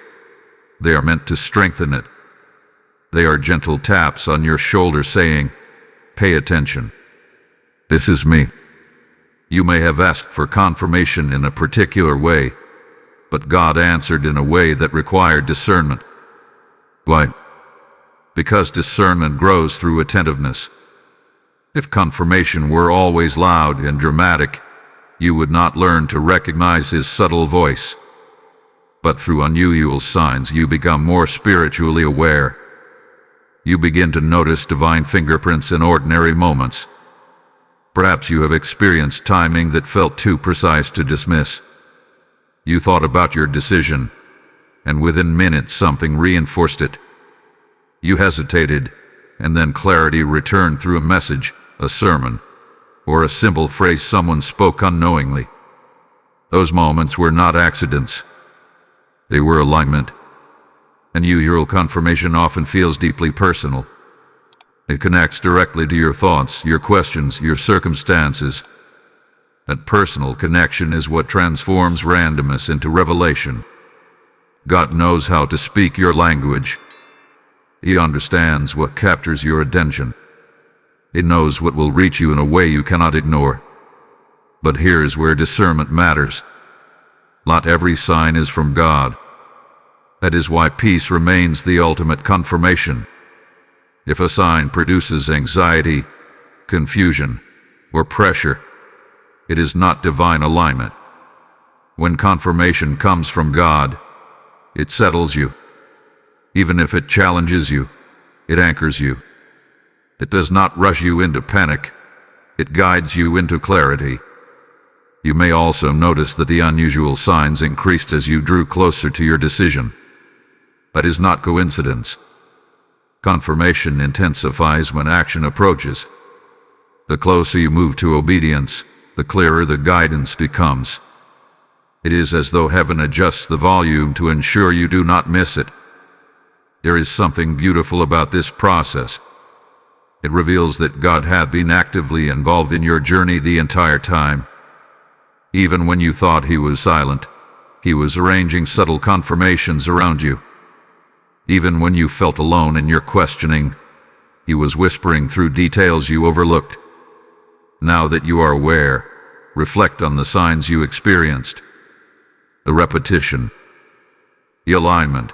They are meant to strengthen it. They are gentle taps on your shoulder saying, "Pay attention. This is me." You may have asked for confirmation in a particular way, but God answered in a way that required discernment. Why? Because discernment grows through attentiveness. If confirmation were always loud and dramatic, you would not learn to recognize His subtle voice. But through unusual signs, you become more spiritually aware. You begin to notice divine fingerprints in ordinary moments. Perhaps you have experienced timing that felt too precise to dismiss. You thought about your decision, and within minutes something reinforced it. You hesitated, and then clarity returned through a message, a sermon, or a simple phrase someone spoke unknowingly. Those moments were not accidents. They were alignment. Unusual confirmation often feels deeply personal. It connects directly to your thoughts, your questions, your circumstances. That personal connection is what transforms randomness into revelation. God knows how to speak your language. He understands what captures your attention. He knows what will reach you in a way you cannot ignore. But here's where discernment matters. Not every sign is from God. That is why peace remains the ultimate confirmation. If a sign produces anxiety, confusion, or pressure, it is not divine alignment. When confirmation comes from God, it settles you. Even if it challenges you, it anchors you. It does not rush you into panic. It guides you into clarity. You may also notice that the unusual signs increased as you drew closer to your decision. That is not coincidence. Confirmation intensifies when action approaches. The closer you move to obedience, the clearer the guidance becomes. It is as though heaven adjusts the volume to ensure you do not miss it. There is something beautiful about this process. It reveals that God hath been actively involved in your journey the entire time. Even when you thought He was silent, He was arranging subtle confirmations around you. Even when you felt alone in your questioning, He was whispering through details you overlooked. Now that you are aware, reflect on the signs you experienced. The repetition, the alignment,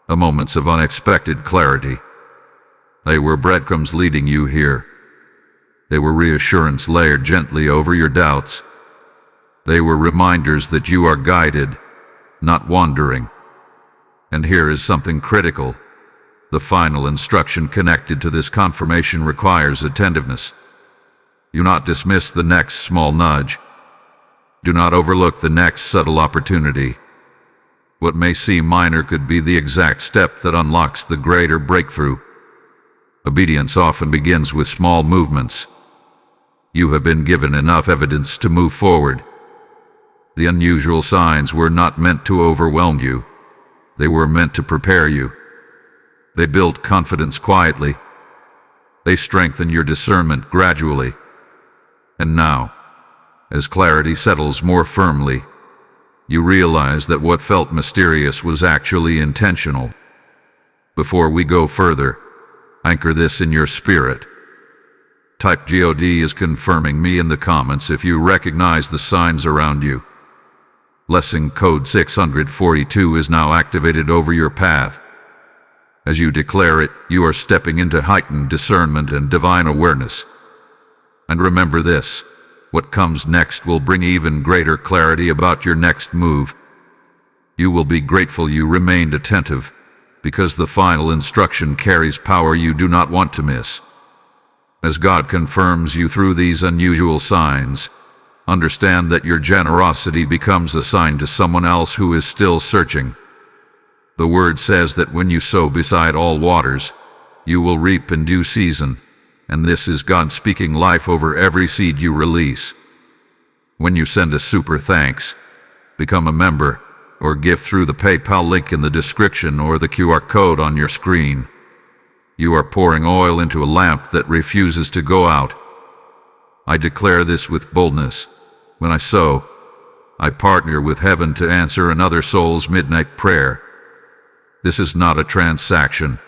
the moments of unexpected clarity. They were breadcrumbs leading you here. They were reassurance layered gently over your doubts. They were reminders that you are guided, not wandering. And here is something critical. The final instruction connected to this confirmation requires attentiveness. Do not dismiss the next small nudge. Do not overlook the next subtle opportunity. What may seem minor could be the exact step that unlocks the greater breakthrough. Obedience often begins with small movements. You have been given enough evidence to move forward. The unusual signs were not meant to overwhelm you. They were meant to prepare you. They build confidence quietly. They strengthen your discernment gradually. And now, as clarity settles more firmly, you realize that what felt mysterious was actually intentional. Before we go further, anchor this in your spirit. Type God is confirming me in the comments if you recognize the signs around you. Lesson code 642 is now activated over your path. As you declare it, you are stepping into heightened discernment and divine awareness. And remember this, what comes next will bring even greater clarity about your next move. You will be grateful you remained attentive, because the final instruction carries power you do not want to miss. As God confirms you through these unusual signs, understand that your generosity becomes a sign to someone else who is still searching. The word says that when you sow beside all waters, you will reap in due season, and this is God speaking life over every seed you release. When you send a super thanks, become a member, or give through the PayPal link in the description or the QR code on your screen, you are pouring oil into a lamp that refuses to go out. I declare this with boldness. When I sow, I partner with heaven to answer another soul's midnight prayer. This is not a transaction.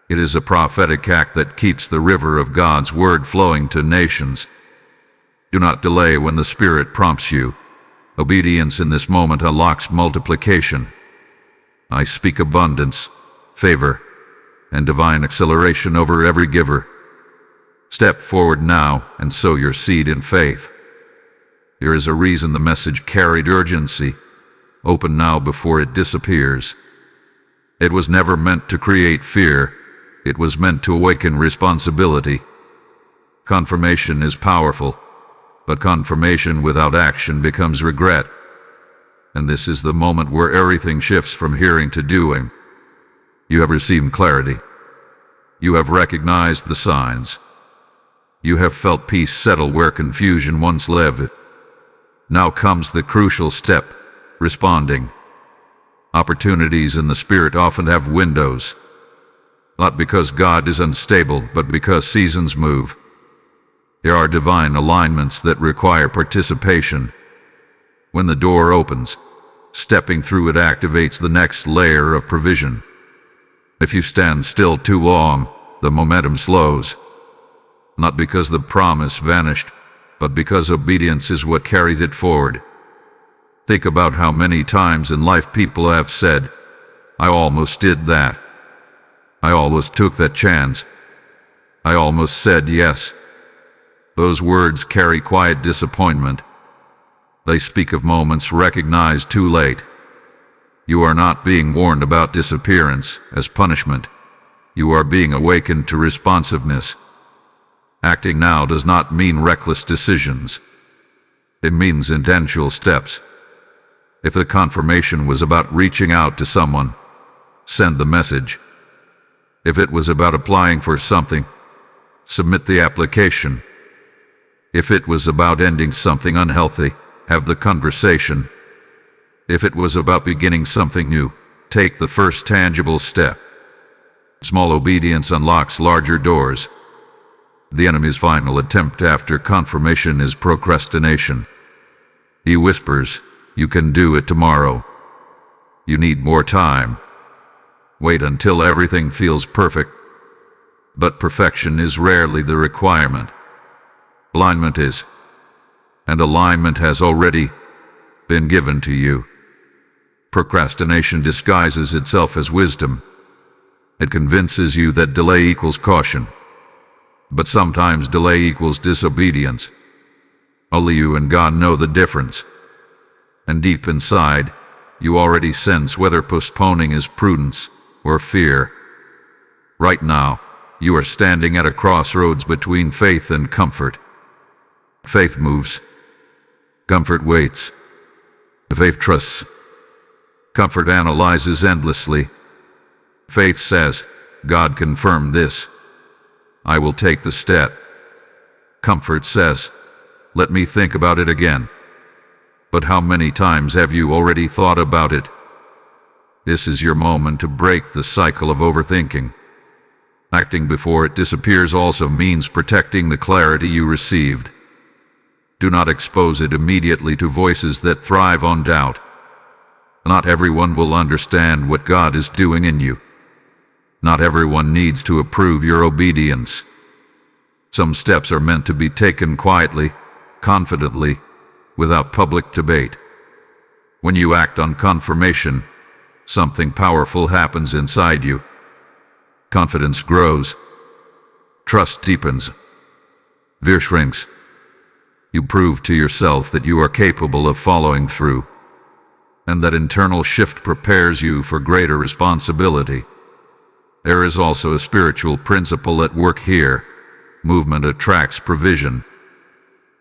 It is a prophetic act that keeps the river of God's word flowing to nations. Do not delay when the Spirit prompts you. Obedience in this moment unlocks multiplication. I speak abundance, favor, and divine acceleration over every giver. Step forward now and sow your seed in faith. There is a reason the message carried urgency. Open now before it disappears. It was never meant to create fear. It was meant to awaken responsibility. Confirmation is powerful, but confirmation without action becomes regret. And this is the moment where everything shifts from hearing to doing. You have received clarity. You have recognized the signs. You have felt peace settle where confusion once lived. Now comes the crucial step, responding. Opportunities in the spirit often have windows, not because God is unstable, but because seasons move. There are divine alignments that require participation. When the door opens, stepping through it activates the next layer of provision. If you stand still too long, the momentum slows. Not because the promise vanished, but because obedience is what carries it forward. Think about how many times in life people have said, "I almost did that. I almost took that chance. I almost said yes." Those words carry quiet disappointment. They speak of moments recognized too late. You are not being warned about disappearance as punishment. You are being awakened to responsiveness. Acting now does not mean reckless decisions. It means intentional steps. If the confirmation was about reaching out to someone, send the message. If it was about applying for something, submit the application. If it was about ending something unhealthy, have the conversation. If it was about beginning something new, take the first tangible step. Small obedience unlocks larger doors. The enemy's final attempt after confirmation is procrastination. He whispers, "You can do it tomorrow. You need more time. Wait until everything feels perfect." But perfection is rarely the requirement. Alignment is. And alignment has already been given to you. Procrastination disguises itself as wisdom. It convinces you that delay equals caution. But sometimes delay equals disobedience. Only you and God know the difference. And deep inside, you already sense whether postponing is prudence or fear. Right now, you are standing at a crossroads between faith and comfort. Faith moves. Comfort waits. Faith trusts. Comfort analyzes endlessly. Faith says, "God confirmed this. I will take the step." Comfort says, "Let me think about it again." But how many times have you already thought about it? This is your moment to break the cycle of overthinking. Acting before it disappears also means protecting the clarity you received. Do not expose it immediately to voices that thrive on doubt. Not everyone will understand what God is doing in you. Not everyone needs to approve your obedience. Some steps are meant to be taken quietly, confidently, without public debate. When you act on confirmation, something powerful happens inside you. Confidence grows. Trust deepens. Fear shrinks. You prove to yourself that you are capable of following through, and that internal shift prepares you for greater responsibility. There is also a spiritual principle at work here. Movement attracts provision.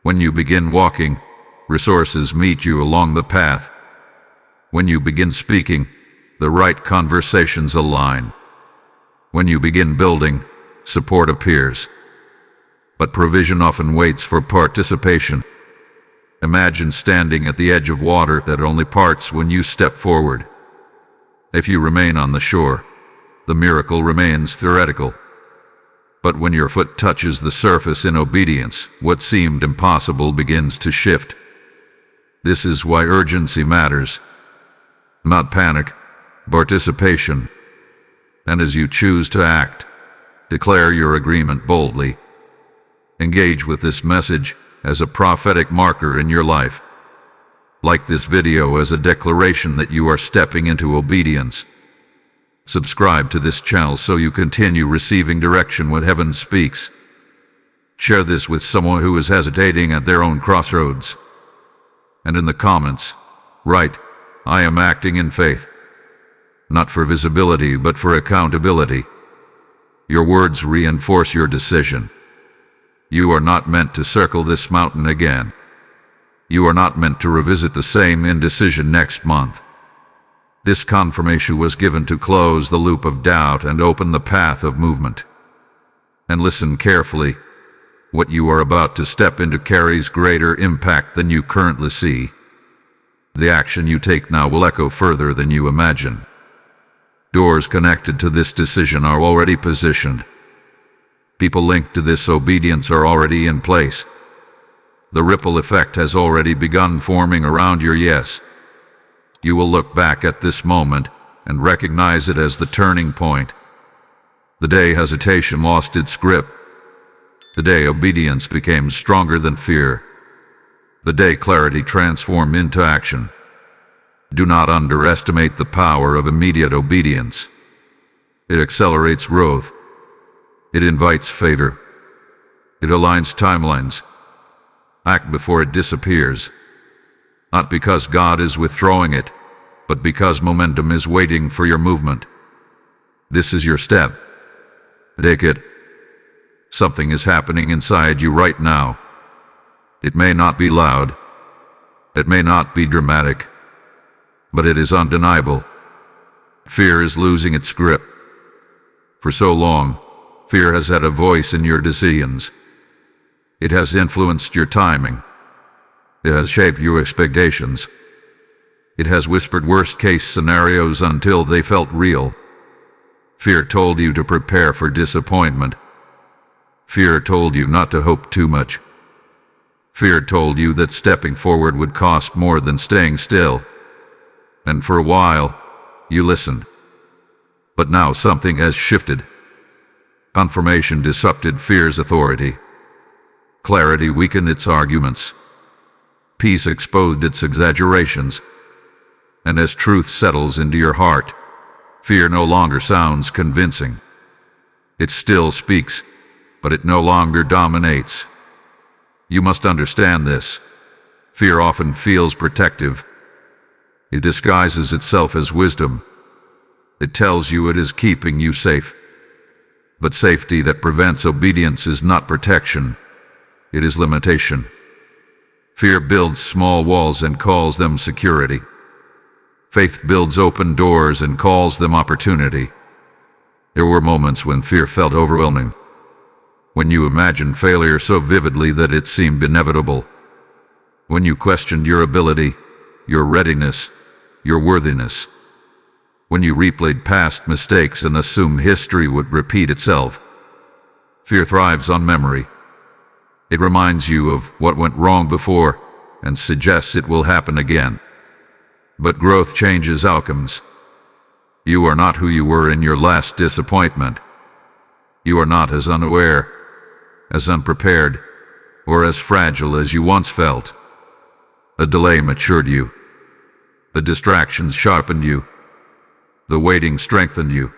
When you begin walking, resources meet you along the path. When you begin speaking, the right conversations align. When you begin building, support appears. But provision often waits for participation. Imagine standing at the edge of water that only parts when you step forward. If you remain on the shore, the miracle remains theoretical. But when your foot touches the surface in obedience, what seemed impossible begins to shift. This is why urgency matters. Not panic, participation. And as you choose to act, declare your agreement boldly. Engage with this message as a prophetic marker in your life. Like this video as a declaration that you are stepping into obedience. Subscribe to this channel so you continue receiving direction when heaven speaks. Share this with someone who is hesitating at their own crossroads. And in the comments, write, I am acting in faith. Not for visibility, but for accountability. Your words reinforce your decision. You are not meant to circle this mountain again. You are not meant to revisit the same indecision next month. This confirmation was given to close the loop of doubt and open the path of movement. And listen carefully. What you are about to step into carries greater impact than you currently see. The action you take now will echo further than you imagine. Doors connected to this decision are already positioned. People linked to this obedience are already in place. The ripple effect has already begun forming around your yes. You will look back at this moment and recognize it as the turning point. The day hesitation lost its grip. The day obedience became stronger than fear. The day clarity transformed into action. Do not underestimate the power of immediate obedience. It accelerates growth. It invites favor. It aligns timelines. Act before it disappears. Not because God is withdrawing it, but because momentum is waiting for your movement. This is your step. Take it. Something is happening inside you right now. It may not be loud. It may not be dramatic. But it is undeniable. Fear is losing its grip. For so long, fear has had a voice in your decisions. It has influenced your timing. It has shaped your expectations. It has whispered worst-case scenarios until they felt real. Fear told you to prepare for disappointment. Fear told you not to hope too much. Fear told you that stepping forward would cost more than staying still. And for a while, you listened. But now something has shifted. Confirmation disrupted fear's authority. Clarity weakened its arguments. Peace exposed its exaggerations. And as truth settles into your heart, fear no longer sounds convincing. It still speaks, but it no longer dominates. You must understand this. Fear often feels protective. It disguises itself as wisdom. It tells you it is keeping you safe. But safety that prevents obedience is not protection. It is limitation. Fear builds small walls and calls them security. Faith builds open doors and calls them opportunity. There were moments when fear felt overwhelming. When you imagined failure so vividly that it seemed inevitable. When you questioned your ability, your readiness, your worthiness. When you replayed past mistakes and assumed history would repeat itself. Fear thrives on memory. It reminds you of what went wrong before and suggests it will happen again. But growth changes outcomes. You are not who you were in your last disappointment. You are not as unaware, as unprepared, or as fragile as you once felt. A delay matured you. The distractions sharpened you. The waiting strengthened you.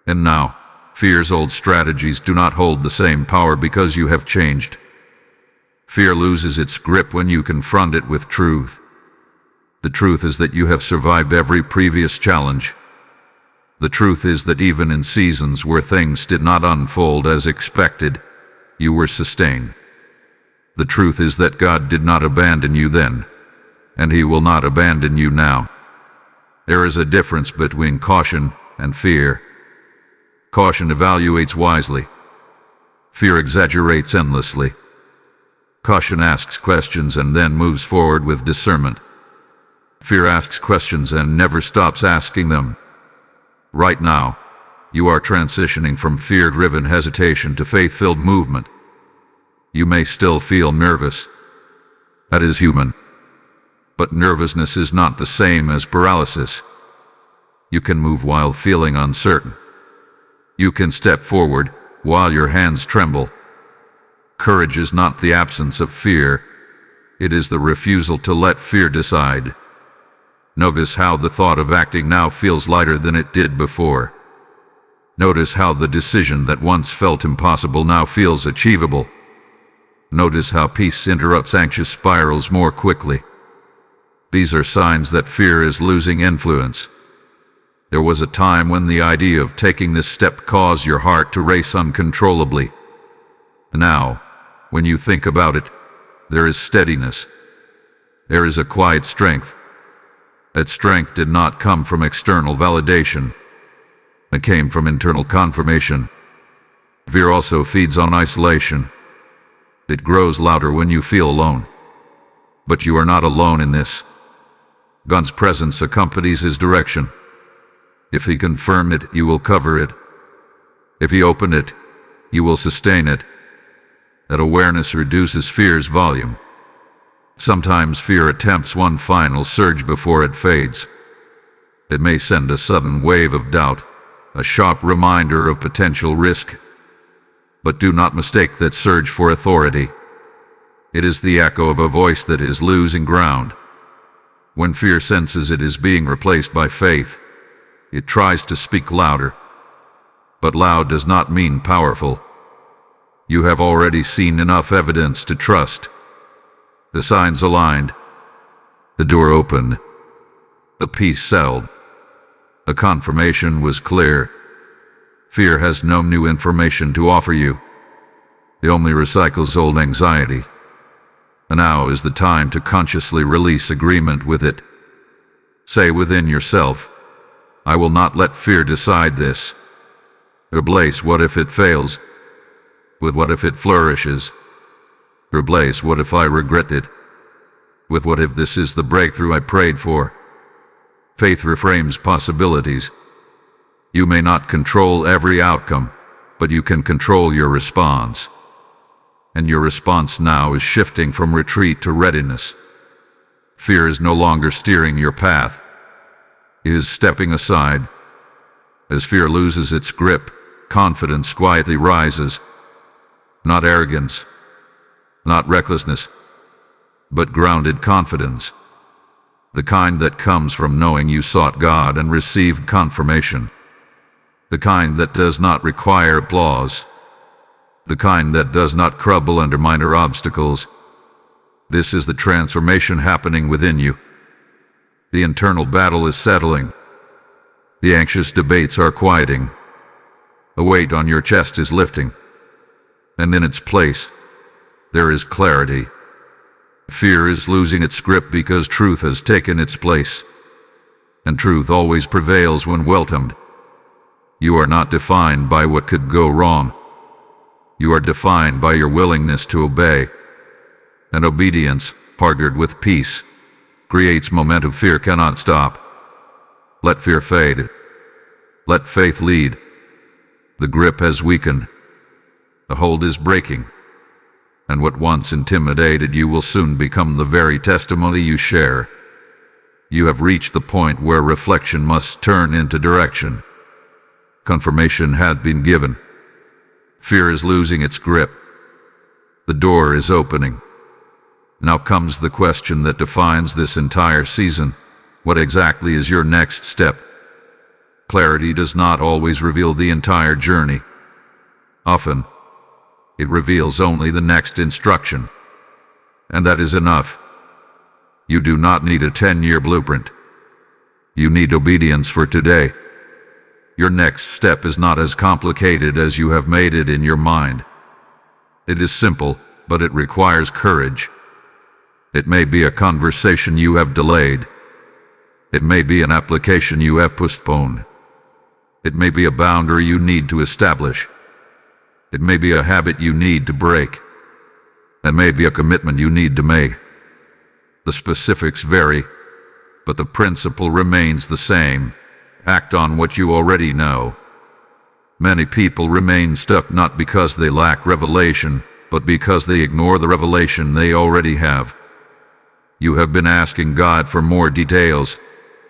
And now, fear's old strategies do not hold the same power because you have changed. Fear loses its grip when you confront it with truth. The truth is that you have survived every previous challenge. The truth is that even in seasons where things did not unfold as expected, you were sustained. The truth is that God did not abandon you then, and He will not abandon you now. There is a difference between caution and fear. Caution evaluates wisely. Fear exaggerates endlessly. Caution asks questions and then moves forward with discernment. Fear asks questions and never stops asking them. Right now, you are transitioning from fear-driven hesitation to faith-filled movement. You may still feel nervous. That is human. But nervousness is not the same as paralysis. You can move while feeling uncertain. You can step forward while your hands tremble. Courage is not the absence of fear. It is the refusal to let fear decide. Notice how the thought of acting now feels lighter than it did before. Notice how the decision that once felt impossible now feels achievable. Notice how peace interrupts anxious spirals more quickly. These are signs that fear is losing influence. There was a time when the idea of taking this step caused your heart to race uncontrollably. Now, when you think about it, there is steadiness. There is a quiet strength. That strength did not come from external validation. It came from internal confirmation. Fear also feeds on isolation. It grows louder when you feel alone. But you are not alone in this. God's presence accompanies His direction. If He confirm it, you will cover it. If He open it, you will sustain it. That awareness reduces fear's volume. Sometimes fear attempts one final surge before it fades. It may send a sudden wave of doubt, a sharp reminder of potential risk. But do not mistake that surge for authority. It is the echo of a voice that is losing ground. When fear senses it is being replaced by faith, it tries to speak louder. But loud does not mean powerful. You have already seen enough evidence to trust. The signs aligned. The door opened. The peace settled. The confirmation was clear. Fear has no new information to offer you. It only recycles old anxiety. And now is the time to consciously release agreement with it. Say within yourself, I will not let fear decide this. Replace what if it fails with what if it flourishes. Replace what if I regret it with what if this is the breakthrough I prayed for. Faith reframes possibilities. You may not control every outcome, but you can control your response. And your response now is shifting from retreat to readiness. Fear is no longer steering your path. It is stepping aside. As fear loses its grip, confidence quietly rises. Not arrogance, not recklessness, but grounded confidence. The kind that comes from knowing you sought God and received confirmation. The kind that does not require applause. The kind that does not crumble under minor obstacles. This is the transformation happening within you. The internal battle is settling. The anxious debates are quieting. A weight on your chest is lifting. And in its place, there is clarity. Fear is losing its grip because truth has taken its place. And truth always prevails when welcomed. You are not defined by what could go wrong. You are defined by your willingness to obey. And obedience, partnered with peace, creates momentum fear cannot stop. Let fear fade. Let faith lead. The grip has weakened. The hold is breaking. And what once intimidated you will soon become the very testimony you share. You have reached the point where reflection must turn into direction. Confirmation has been given. Fear is losing its grip. The door is opening. Now comes the question that defines this entire season. What exactly is your next step? Clarity does not always reveal the entire journey. Often, it reveals only the next instruction. And that is enough. You do not need a 10-year blueprint. You need obedience for today. Your next step is not as complicated as you have made it in your mind. It is simple, but it requires courage. It may be a conversation you have delayed. It may be an application you have postponed. It may be a boundary you need to establish. It may be a habit you need to break. It may be a commitment you need to make. The specifics vary, but the principle remains the same. Act on what you already know. Many people remain stuck not because they lack revelation, but because they ignore the revelation they already have. You have been asking God for more details,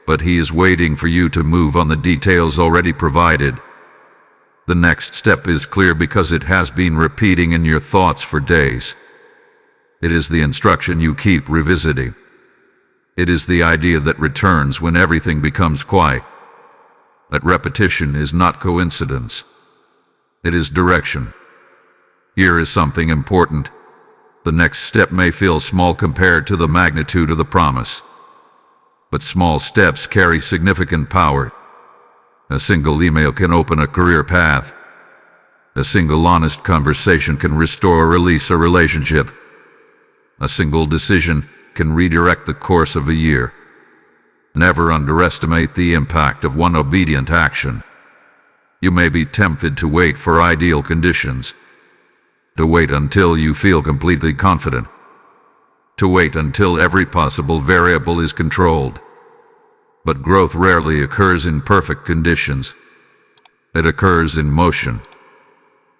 but He is waiting for you to move on the details already provided. The next step is clear because it has been repeating in your thoughts for days. It is the instruction you keep revisiting. It is the idea that returns when everything becomes quiet. That repetition is not coincidence. It is direction. Here is something important. The next step may feel small compared to the magnitude of the promise. But small steps carry significant power. A single email can open a career path. A single honest conversation can restore or release a relationship. A single decision can redirect the course of a year. Never underestimate the impact of one obedient action. You may be tempted to wait for ideal conditions, to wait until you feel completely confident, to wait until every possible variable is controlled. But growth rarely occurs in perfect conditions. It occurs in motion.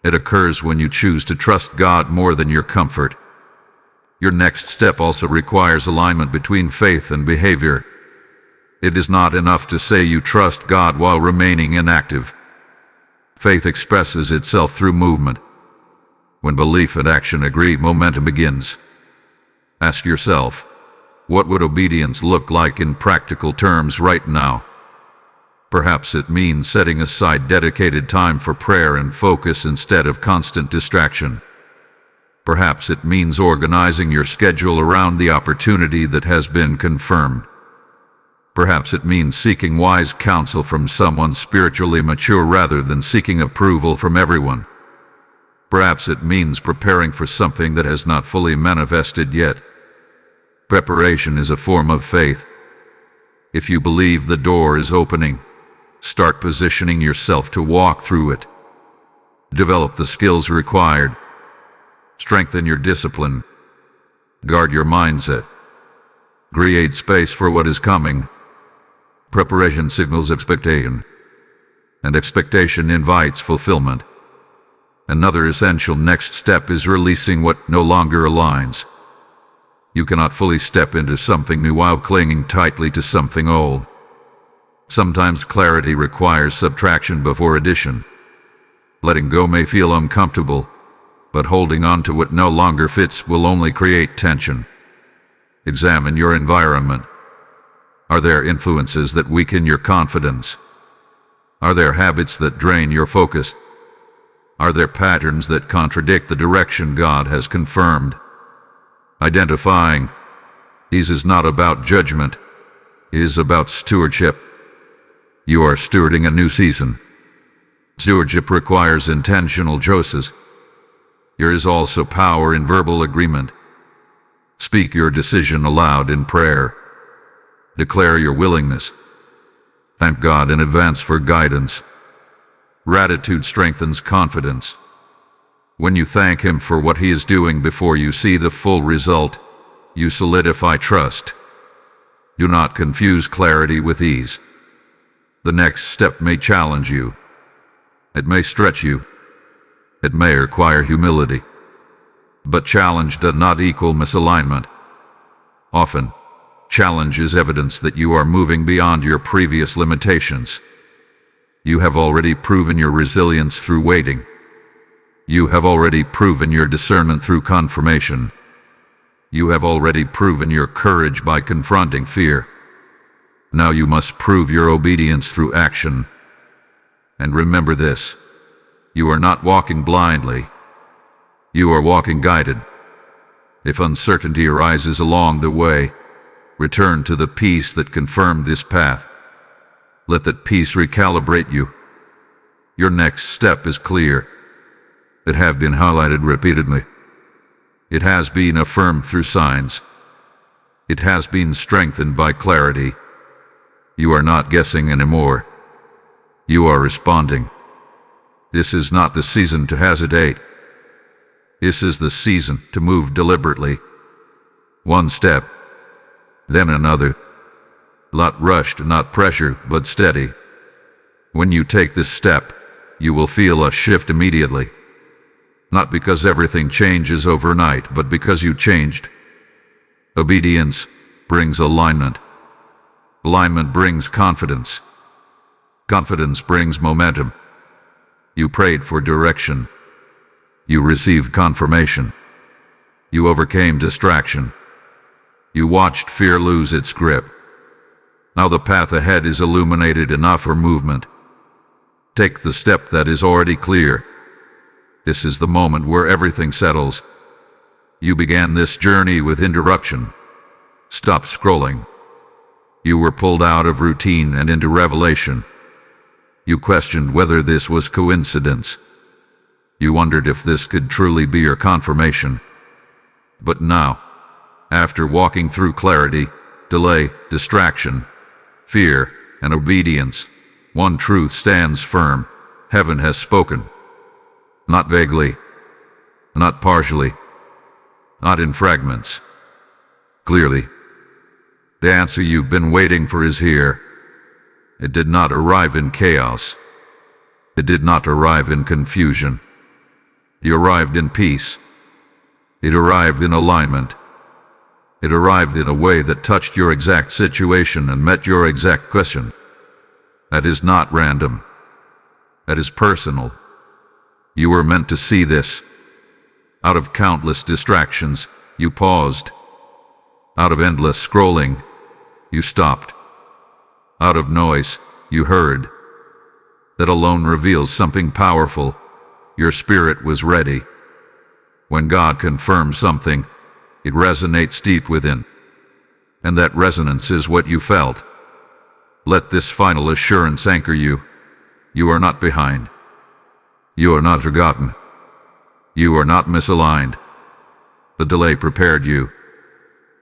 It occurs when you choose to trust God more than your comfort. Your next step also requires alignment between faith and behavior. It is not enough to say you trust God while remaining inactive. Faith expresses itself through movement. When belief and action agree, momentum begins. Ask yourself, what would obedience look like in practical terms right now? Perhaps it means setting aside dedicated time for prayer and focus instead of constant distraction. Perhaps it means organizing your schedule around the opportunity that has been confirmed. Perhaps it means seeking wise counsel from someone spiritually mature rather than seeking approval from everyone. Perhaps it means preparing for something that has not fully manifested yet. Preparation is a form of faith. If you believe the door is opening, start positioning yourself to walk through it. Develop the skills required. Strengthen your discipline. Guard your mindset. Create space for what is coming. Preparation signals expectation, and expectation invites fulfillment. Another essential next step is releasing what no longer aligns. You cannot fully step into something new while clinging tightly to something old. Sometimes clarity requires subtraction before addition. Letting go may feel uncomfortable, but holding on to what no longer fits will only create tension. Examine your environment. Are there influences that weaken your confidence? Are there habits that drain your focus? Are there patterns that contradict the direction God has confirmed? Identifying these is not about judgment, it is about stewardship. You are stewarding a new season. Stewardship requires intentional choices. There is also power in verbal agreement. Speak your decision aloud in prayer. Declare your willingness. Thank God in advance for guidance. Gratitude strengthens confidence. When you thank Him for what He is doing before you see the full result, you solidify trust. Do not confuse clarity with ease. The next step may challenge you. It may stretch you. It may require humility. But challenge does not equal misalignment. Often, challenge is evidence that you are moving beyond your previous limitations. You have already proven your resilience through waiting. You have already proven your discernment through confirmation. You have already proven your courage by confronting fear. Now you must prove your obedience through action. And remember this, you are not walking blindly. You are walking guided. If uncertainty arises along the way, return to the peace that confirmed this path. Let that peace recalibrate you. Your next step is clear. It has been highlighted repeatedly. It has been affirmed through signs. It has been strengthened by clarity. You are not guessing anymore. You are responding. This is not the season to hesitate. This is the season to move deliberately. One step, then another. Not rushed, not pressured, but steady. When you take this step, you will feel a shift immediately. Not because everything changes overnight, but because you changed. Obedience brings alignment. Alignment brings confidence. Confidence brings momentum. You prayed for direction. You received confirmation. You overcame distraction. You watched fear lose its grip. Now the path ahead is illuminated enough for movement. Take the step that is already clear. This is the moment where everything settles. You began this journey with interruption. Stop scrolling. You were pulled out of routine and into revelation. You questioned whether this was coincidence. You wondered if this could truly be your confirmation. But now, after walking through clarity, delay, distraction, fear, and obedience, one truth stands firm. Heaven has spoken. Not vaguely, not partially, not in fragments. Clearly. The answer you've been waiting for is here. It did not arrive in chaos. It did not arrive in confusion. It arrived in peace. It arrived in alignment. It arrived in a way that touched your exact situation and met your exact question. That is not random. That is personal. You were meant to see this. Out of countless distractions, you paused. Out of endless scrolling, you stopped. Out of noise, you heard. That alone reveals something powerful. Your spirit was ready. When God confirms something, it resonates deep within. And that resonance is what you felt. Let this final assurance anchor you. You are not behind. You are not forgotten. You are not misaligned. The delay prepared you.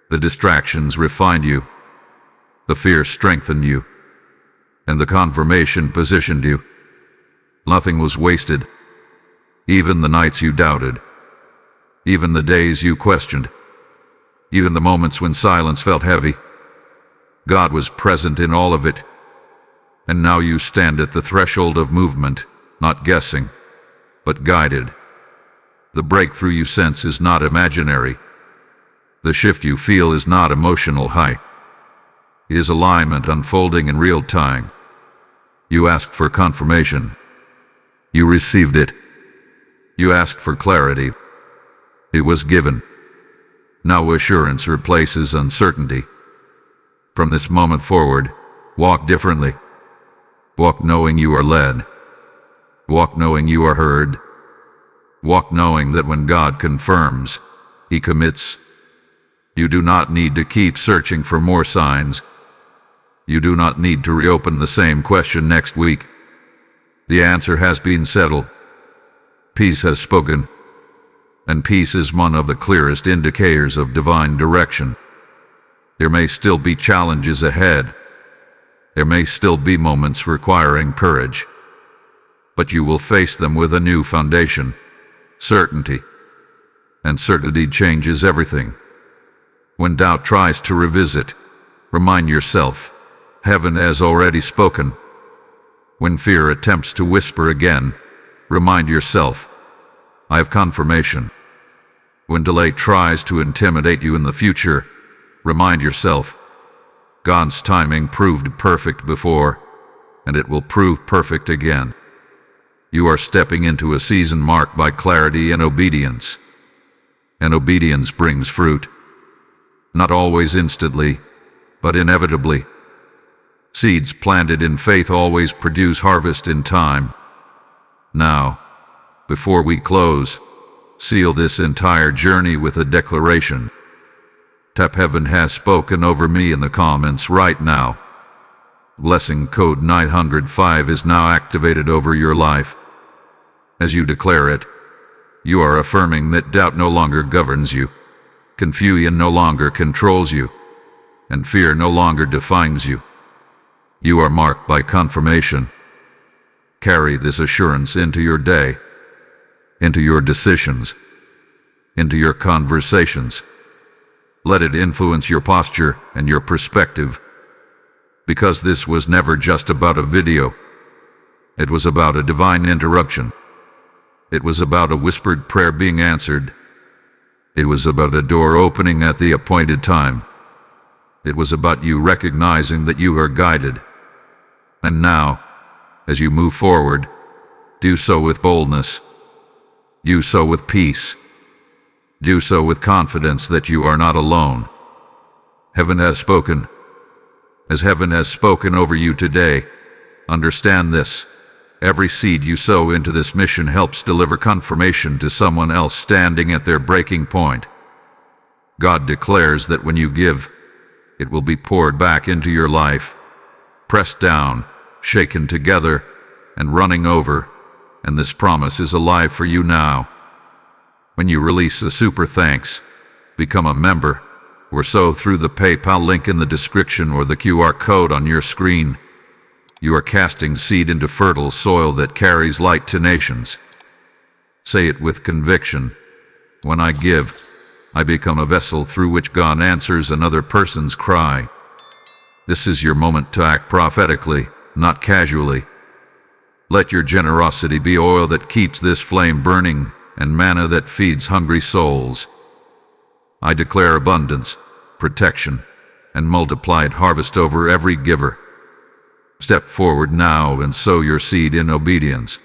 The distractions refined you. The fear strengthened you. And the confirmation positioned you. Nothing was wasted. Even the nights you doubted. Even the days you questioned. Even the moments when silence felt heavy. God was present in all of it. And now you stand at the threshold of movement, not guessing, but guided. The breakthrough you sense is not imaginary. The shift you feel is not emotional high. It is alignment unfolding in real time. You asked for confirmation. You received it. You asked for clarity. It was given. Now assurance replaces uncertainty. From this moment forward, walk differently. Walk knowing you are led. Walk knowing you are heard. Walk knowing that when God confirms, He commits. You do not need to keep searching for more signs. You do not need to reopen the same question next week. The answer has been settled. Peace has spoken. And peace is one of the clearest indicators of divine direction. There may still be challenges ahead. There may still be moments requiring courage. But you will face them with a new foundation, certainty. And certainty changes everything. When doubt tries to revisit, remind yourself, heaven has already spoken. When fear attempts to whisper again, remind yourself, I have confirmation. When delay tries to intimidate you in the future, remind yourself, God's timing proved perfect before, and it will prove perfect again. You are stepping into a season marked by clarity and obedience. And obedience brings fruit. Not always instantly, but inevitably. Seeds planted in faith always produce harvest in time. Now, before we close, seal this entire journey with a declaration. Tap Heaven has spoken over me in the comments right now. Blessing code 905 is now activated over your life. As you declare it, you are affirming that doubt no longer governs you, confusion no longer controls you, and fear no longer defines you. You are marked by confirmation. Carry this assurance into your day, into your decisions, into your conversations. Let it influence your posture and your perspective. Because this was never just about a video. It was about a divine interruption. It was about a whispered prayer being answered. It was about a door opening at the appointed time. It was about you recognizing that you are guided. And now, as you move forward, do so with boldness. Do so with peace. Do so with confidence that you are not alone. Heaven has spoken. As heaven has spoken over you today, understand this. Every seed you sow into this mission helps deliver confirmation to someone else standing at their breaking point. God declares that when you give, It will be poured back into your life, pressed down, shaken together, and running over, and this promise is alive for you now. When you release the super thanks, become a member, or so through the PayPal link in the description or the QR code on your screen, you are casting seed into fertile soil that carries light to nations. Say it with conviction. When I give, I become a vessel through which God answers another person's cry. This is your moment to act prophetically, not casually. Let your generosity be oil that keeps this flame burning and manna that feeds hungry souls. I declare abundance, protection, and multiplied harvest over every giver. Step forward now and sow your seed in obedience.